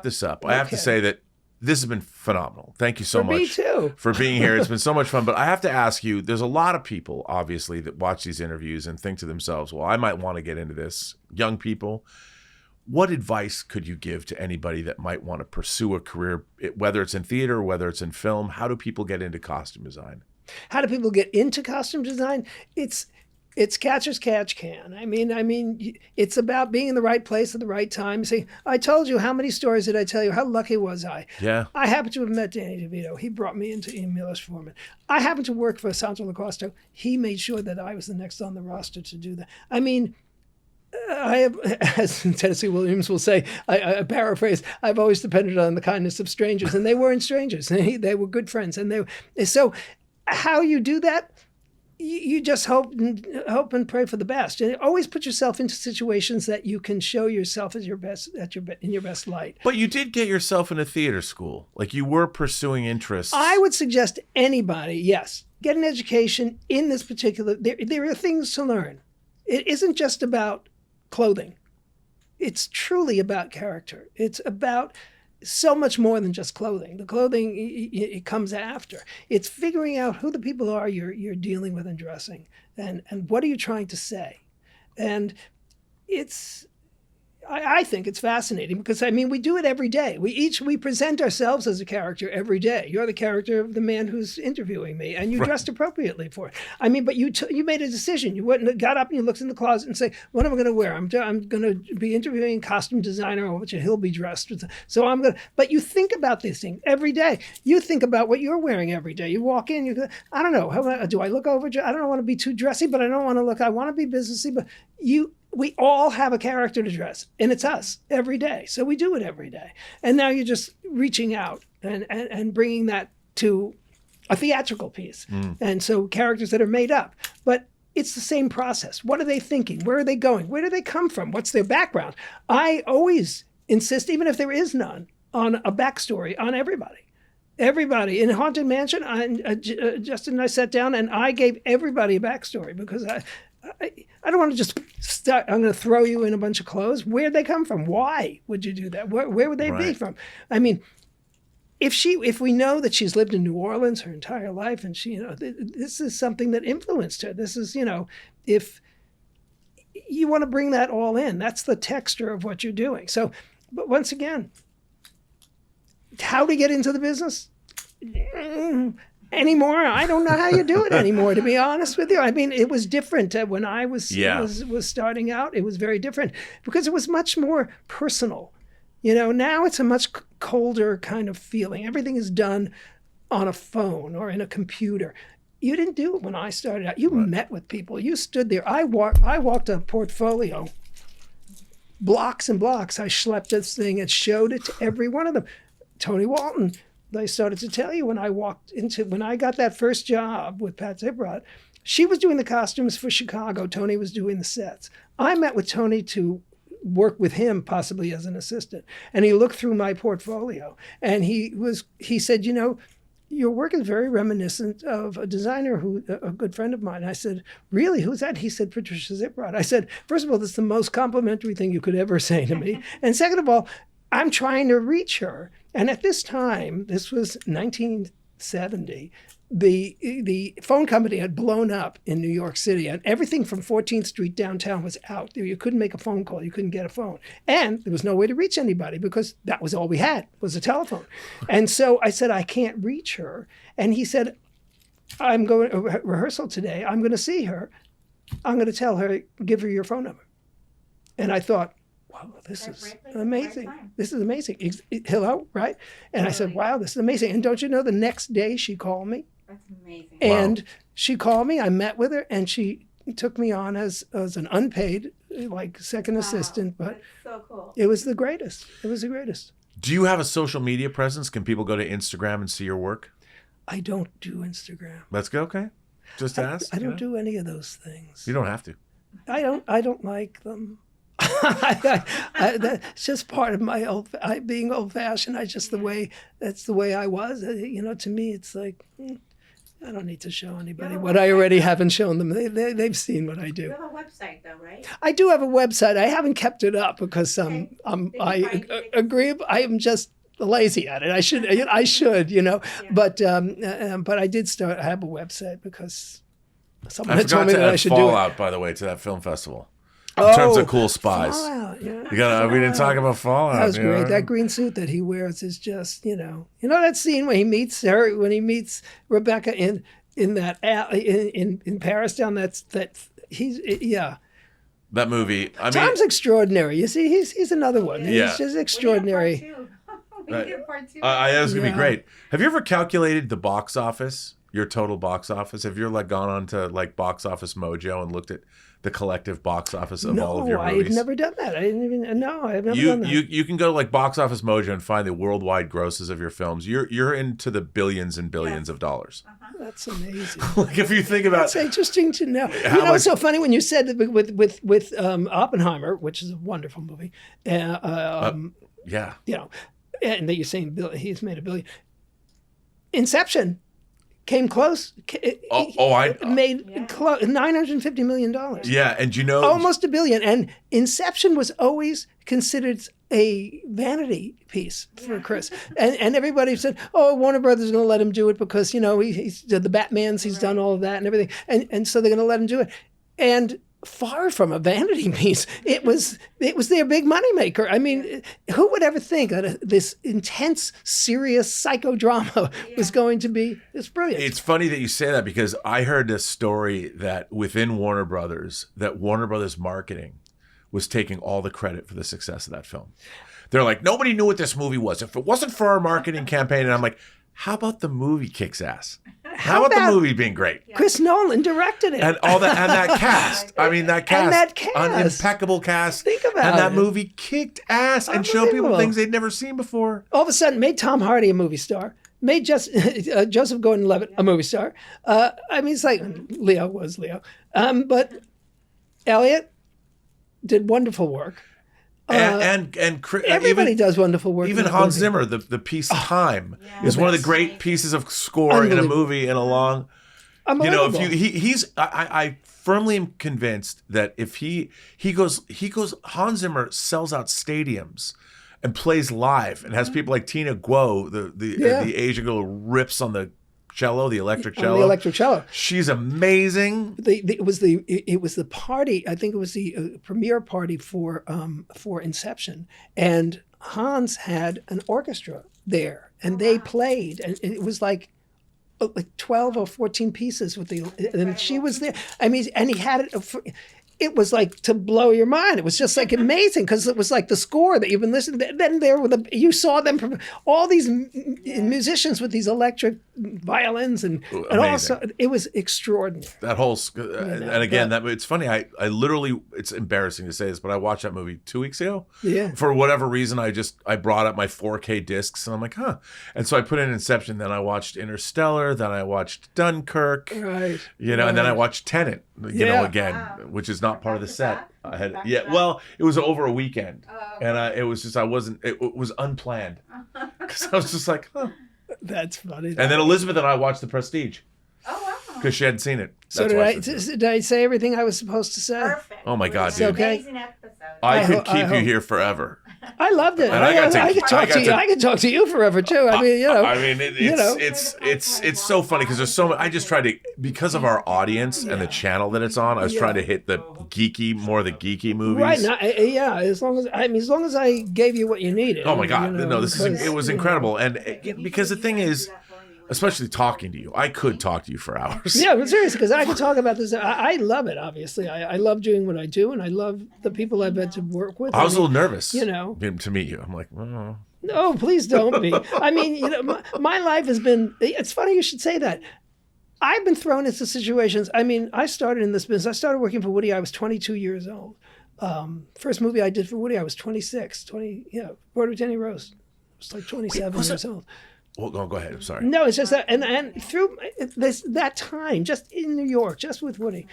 [SPEAKER 1] this up, I have to say that this has been phenomenal. Thank you so much
[SPEAKER 2] me too.
[SPEAKER 1] For being here. It's been so much fun. But I have to ask you, there's a lot of people, obviously, that watch these interviews and think to themselves, well, I might want to get into this. Young people. What advice could you give to anybody that might want to pursue a career, whether it's in theater or whether it's in film? How do people get into costume design?
[SPEAKER 2] How do people get into costume design? It's catch as catch can. I mean, it's about being in the right place at the right time. See, I told you, how many stories did I tell you? How lucky was I?
[SPEAKER 1] Yeah.
[SPEAKER 2] I happened to have met Danny DeVito. He brought me into Ian Miller's Foreman. I happened to work for Santo Lacosto. He made sure that I was the next on the roster to do that. I mean, I have, as Tennessee Williams will say, I paraphrase, I've always depended on the kindness of strangers, and they weren't strangers. They were good friends. So how you do that? You just hope and pray for the best, and always put yourself into situations that you can show yourself as your best in your best light.
[SPEAKER 1] But you did get yourself into theater school, like you were pursuing interests.
[SPEAKER 2] I would suggest anybody, yes, get an education in this particular. There are things to learn. It isn't just about clothing. It's truly about character. It's about so much more than just clothing. The clothing, it comes after. It's figuring out who the people are you're dealing with and dressing, and what are you trying to say. And I think it's fascinating because, I mean, we do it every day. We present ourselves as a character every day. You're the character of the man who's interviewing me, and you dressed appropriately for it. I mean, but you made a decision. You went and got up and you looked in the closet and say, what am I going to wear? I'm going to be interviewing a costume designer, which he'll be dressed. So I'm going to, but you think about this thing every day. You think about what you're wearing every day. You walk in, you go, I don't know, do I look over? I don't want to be too dressy, but I don't want to look, I want to be businessy, but we all have a character to dress, and it's us every day. So we do it every day. And now you're just reaching out and bringing that to a theatrical piece. And so characters that are made up. But it's the same process. What are they thinking? Where are they going? Where do they come from? What's their background? I always insist, even if there is none, on a backstory on everybody. Everybody in Haunted Mansion, Justin and I sat down and I gave everybody a backstory because I don't want to just start, I'm going to throw you in a bunch of clothes. Where'd they come from? Why would you do that? Where would they be from? I mean, if we know that she's lived in New Orleans her entire life and she, this is something that influenced her. This is, if you want to bring that all in, that's the texture of what you're doing. So, but once again, how to get into the business? Anymore, I don't know how you do it anymore, to be honest with you. I mean, it was different when I was starting out. It was very different because it was much more personal. Now it's a much colder kind of feeling. Everything is done on a phone or in a computer. You didn't do it when I started out. You met with people. You stood there. I walked a portfolio, blocks and blocks. I schlepped this thing and showed it to every one of them. Tony Walton, I started to tell you when I got that first job with Pat Ziprot, she was doing the costumes for Chicago. Tony was doing the sets. I met with Tony to work with him, possibly as an assistant. And he looked through my portfolio and he said, your work is very reminiscent of a designer a good friend of mine. I said, really, who's that? He said, Patricia Ziprot. I said, first of all, that's the most complimentary thing you could ever say to me. And second of all, I'm trying to reach her. And at this time, this was 1970, the phone company had blown up in New York City, and everything from 14th Street downtown was out. You couldn't make a phone call. You couldn't get a phone. And there was no way to reach anybody because that was all we had, was a telephone. And so I said, I can't reach her. And he said, I'm going to rehearsal today. I'm going to see her. I'm going to tell her, give her your phone number. And I thought, wow, this is amazing. This is amazing. Hello, right? And I said, wow, this is amazing. And don't you know, the next day she called me.
[SPEAKER 3] That's amazing.
[SPEAKER 2] And she called me, I met with her, and she took me on as an unpaid, second assistant. But
[SPEAKER 3] that's so cool.
[SPEAKER 2] It was the greatest. It was the greatest.
[SPEAKER 1] Do you have a social media presence? Can people go to Instagram and see your work?
[SPEAKER 2] I don't do Instagram.
[SPEAKER 1] Let's go, okay. Just ask.
[SPEAKER 2] I don't do any of those things.
[SPEAKER 1] You don't have to.
[SPEAKER 2] I don't like them. That's just part of my being old-fashioned. That's the way I was. To me, it's like, I don't need to show anybody what I already haven't shown them. They've seen what I do.
[SPEAKER 3] You have a website, though, right?
[SPEAKER 2] I do have a website. I haven't kept it up because I agree. I am just lazy at it. I should, Yeah. But I did start. I have a website because someone had told me that I should do it.
[SPEAKER 1] Fallout, by the way, to that film festival. In terms of cool spies.
[SPEAKER 2] Fallout, yeah.
[SPEAKER 1] We didn't talk about Fallout.
[SPEAKER 2] That was great. That green suit that he wears is just, that scene when he meets Rebecca in that in Paris down that
[SPEAKER 1] movie.
[SPEAKER 2] Tom's extraordinary. You see, he's another one. He's just extraordinary.
[SPEAKER 3] We need a part two.
[SPEAKER 1] That's gonna be great. Have you ever calculated the box office? Your total box office? Have you gone on to Box Office Mojo and looked at the collective box office of all of your movies?
[SPEAKER 2] No, I've never done that. I didn't even. No, I've never done that.
[SPEAKER 1] You can go to Box Office Mojo and find the worldwide grosses of your films. You're into the billions and billions of dollars.
[SPEAKER 3] Uh-huh.
[SPEAKER 2] That's amazing.
[SPEAKER 1] If you think about,
[SPEAKER 2] that's interesting to know. It's so funny when you said that with Oppenheimer, which is a wonderful movie.
[SPEAKER 1] And
[SPEAKER 2] that you're saying he's made $1 billion. Inception came close. Made $950 million.
[SPEAKER 1] Yeah, and
[SPEAKER 2] almost $1 billion. And Inception was always considered a vanity piece for Chris. And everybody said, Warner Brothers is going to let him do it because, he's did the Batmans, he's done all of that and everything. And so they're going to let him do it. And far from a vanity piece. It was their big moneymaker. I mean, who would ever think that this intense, serious psychodrama was going to be this brilliant?
[SPEAKER 1] It's funny that you say that because I heard a story that within Warner Brothers, that Warner Brothers marketing was taking all the credit for the success of that film. They're like, nobody knew what this movie was. If it wasn't for our marketing campaign, and I'm like, how about the movie kicks ass? How about the movie being great?
[SPEAKER 2] Chris Nolan directed it.
[SPEAKER 1] And all that, and that cast. I mean, that cast.
[SPEAKER 2] And that cast.
[SPEAKER 1] An impeccable cast.
[SPEAKER 2] Think about
[SPEAKER 1] and that
[SPEAKER 2] it.
[SPEAKER 1] movie kicked ass and showed people
[SPEAKER 2] Unbelievable.
[SPEAKER 1] things they'd never seen before.
[SPEAKER 2] All of a sudden, made Tom Hardy a movie star. Made Joseph Gordon-Levitt a movie star. I mean, it's like Leo was Leo. But Elliot did wonderful work. Everybody does wonderful work.
[SPEAKER 1] Even
[SPEAKER 2] in that
[SPEAKER 1] Hans
[SPEAKER 2] movie.
[SPEAKER 1] Zimmer, the piece Time, is one of the great pieces of score in a movie in a long. You know, if I firmly am convinced that if he goes, Hans Zimmer sells out stadiums and plays live and has people like Tina Guo, the Asian girl who rips on the cello, the electric cello.
[SPEAKER 2] The electric cello.
[SPEAKER 1] She's amazing.
[SPEAKER 2] It was the party. I think it was the premiere party for Inception, and Hans had an orchestra there, and they played, and it was like 12 or 14 pieces with and she was there. I mean, and he had it. It was like to blow your mind. It was just like amazing because it was like the score that you've been listening to. Then there were you saw them, all these musicians with these electric violins and also it was extraordinary.
[SPEAKER 1] That whole and again, it's funny. I literally, it's embarrassing to say this, but I watched that movie 2 weeks ago.
[SPEAKER 2] Yeah.
[SPEAKER 1] For whatever reason, I brought up my 4K discs and I'm like, huh. And so I put in Inception. Then I watched Interstellar. Then I watched Dunkirk.
[SPEAKER 2] Right.
[SPEAKER 1] You know, and then I watched Tenet. You know, again, which is not part of the set. I had well, it was over a weekend, and it was just it was unplanned because I was just like, huh.
[SPEAKER 2] That's funny.
[SPEAKER 1] And then Elizabeth and I watched The Prestige.
[SPEAKER 3] Oh, wow.
[SPEAKER 1] Because she hadn't seen it.
[SPEAKER 2] So did I say everything I was supposed to say?
[SPEAKER 3] Perfect.
[SPEAKER 1] Oh my God,
[SPEAKER 3] It's
[SPEAKER 1] dude.
[SPEAKER 2] Okay.
[SPEAKER 3] Amazing episode.
[SPEAKER 1] I could keep you here forever.
[SPEAKER 2] I loved it.
[SPEAKER 1] And I
[SPEAKER 2] could talk to you. I could talk to you forever too. I mean, you know.
[SPEAKER 1] I mean, it's so funny because there's so much. I just try to, because of our audience and the channel that it's on, I was trying to hit the geeky movies.
[SPEAKER 2] Right. Now, as long as I gave you what you needed.
[SPEAKER 1] Oh my God,
[SPEAKER 2] you know,
[SPEAKER 1] no, it was incredible, and because the thing is, especially talking to you, I could talk to you for hours.
[SPEAKER 2] Yeah, but seriously, because I could talk about this. I love it, obviously. I love doing what I do, and I love the people I've had to work with.
[SPEAKER 1] I was a little nervous,
[SPEAKER 2] you know,
[SPEAKER 1] to meet you. I'm like, oh.
[SPEAKER 2] No, please don't be. I mean, you know, my life has been, it's funny you should say that. I've been thrown into situations. I mean, I started in this business. I started working for Woody. I was 22 years old. First movie I did for Woody, I was 26. Broadway Jenny Rose. I was like 27 years old.
[SPEAKER 1] Well, go ahead. I'm sorry.
[SPEAKER 2] No, it's just that, and through that time, just in New York, just with Woody,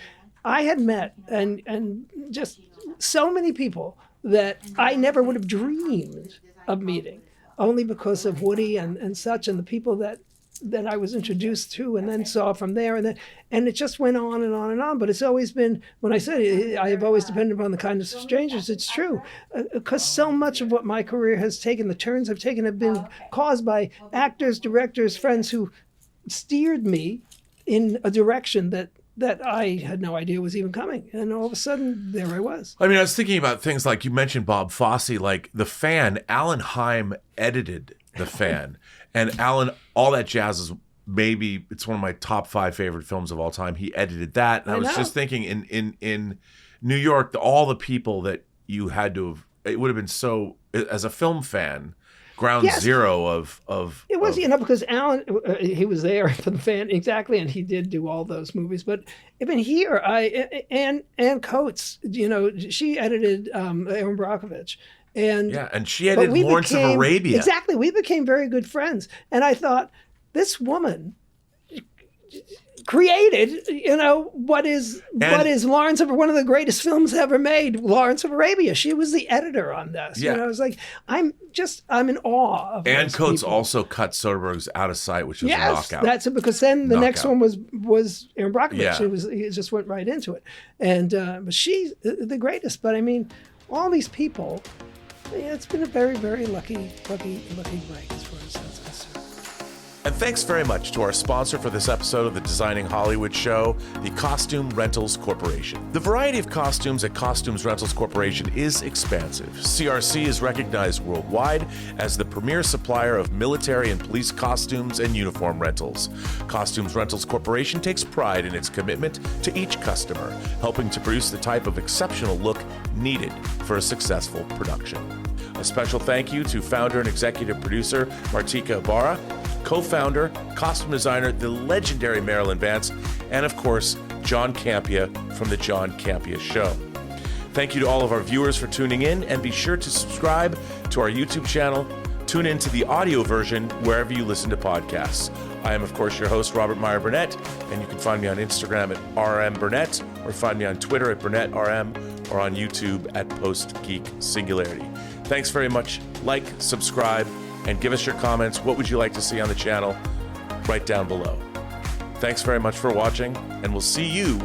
[SPEAKER 2] I had met and just so many people that I never would have dreamed of meeting, only because of Woody and such, and the people that I was introduced to and then saw from there, and it just went on and on and on. But it's always been, when I said I have always depended upon the kindness of strangers, it's true, because so much of what my career has taken, the turns I've taken, have been caused by actors, directors, friends who steered me in a direction that I had no idea was even coming. And all of a sudden, there I was.
[SPEAKER 1] I mean, I was thinking about things like you mentioned Bob Fosse, like The Fan. Alan Hyme edited The Fan. And Alan, all that jazz is maybe, it's one of my top 5 favorite films of all time. He edited that. And I was just thinking in New York, all the people that you had to have, it would have been so, as a film fan, ground zero of
[SPEAKER 2] it was, because Alan, he was there for The Fan, exactly, and he did do all those movies. But even here, Ann Coates, she edited Aaron Brockovich.
[SPEAKER 1] And she edited Lawrence of Arabia.
[SPEAKER 2] Exactly, we became very good friends. And I thought, this woman created, what is Lawrence of, one of the greatest films ever made, Lawrence of Arabia. She was the editor on this.
[SPEAKER 1] Yeah.
[SPEAKER 2] I was like, I'm in awe of
[SPEAKER 1] Ann Coates
[SPEAKER 2] people.
[SPEAKER 1] also cut Soderbergh's Out of Sight, which was a knockout.
[SPEAKER 2] That's it, because then the next one was Aaron Brockovich.
[SPEAKER 1] Yeah.
[SPEAKER 2] He just went right into it. And but she's the greatest. But I mean, all these people, it's been a very, very lucky break as far as that's concerned.
[SPEAKER 1] And thanks very much to our sponsor for this episode of the Designing Hollywood show, the Costume Rentals Corporation. The variety of costumes at Costumes Rentals Corporation is expansive. CRC is recognized worldwide as the premier supplier of military and police costumes and uniform rentals. Costumes Rentals Corporation takes pride in its commitment to each customer, helping to produce the type of exceptional look needed for a successful production. A special thank you to founder and executive producer Martika Ibarra, co-founder, costume designer, the legendary Marilyn Vance, and of course, John Campea from The John Campea Show. Thank you to all of our viewers for tuning in, and be sure to subscribe to our YouTube channel. Tune in to the audio version wherever you listen to podcasts. I am, of course, your host, Robert Meyer Burnett, and you can find me on Instagram at rmburnett, or find me on Twitter at BurnettRM, or on YouTube at PostGeekSingularity. Thanks very much. Like, subscribe, and give us your comments. What would you like to see on the channel? Right down below. Thanks very much for watching, and we'll see you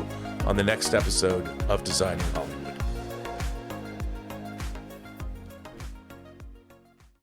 [SPEAKER 1] on the next episode of Designing Hollywood.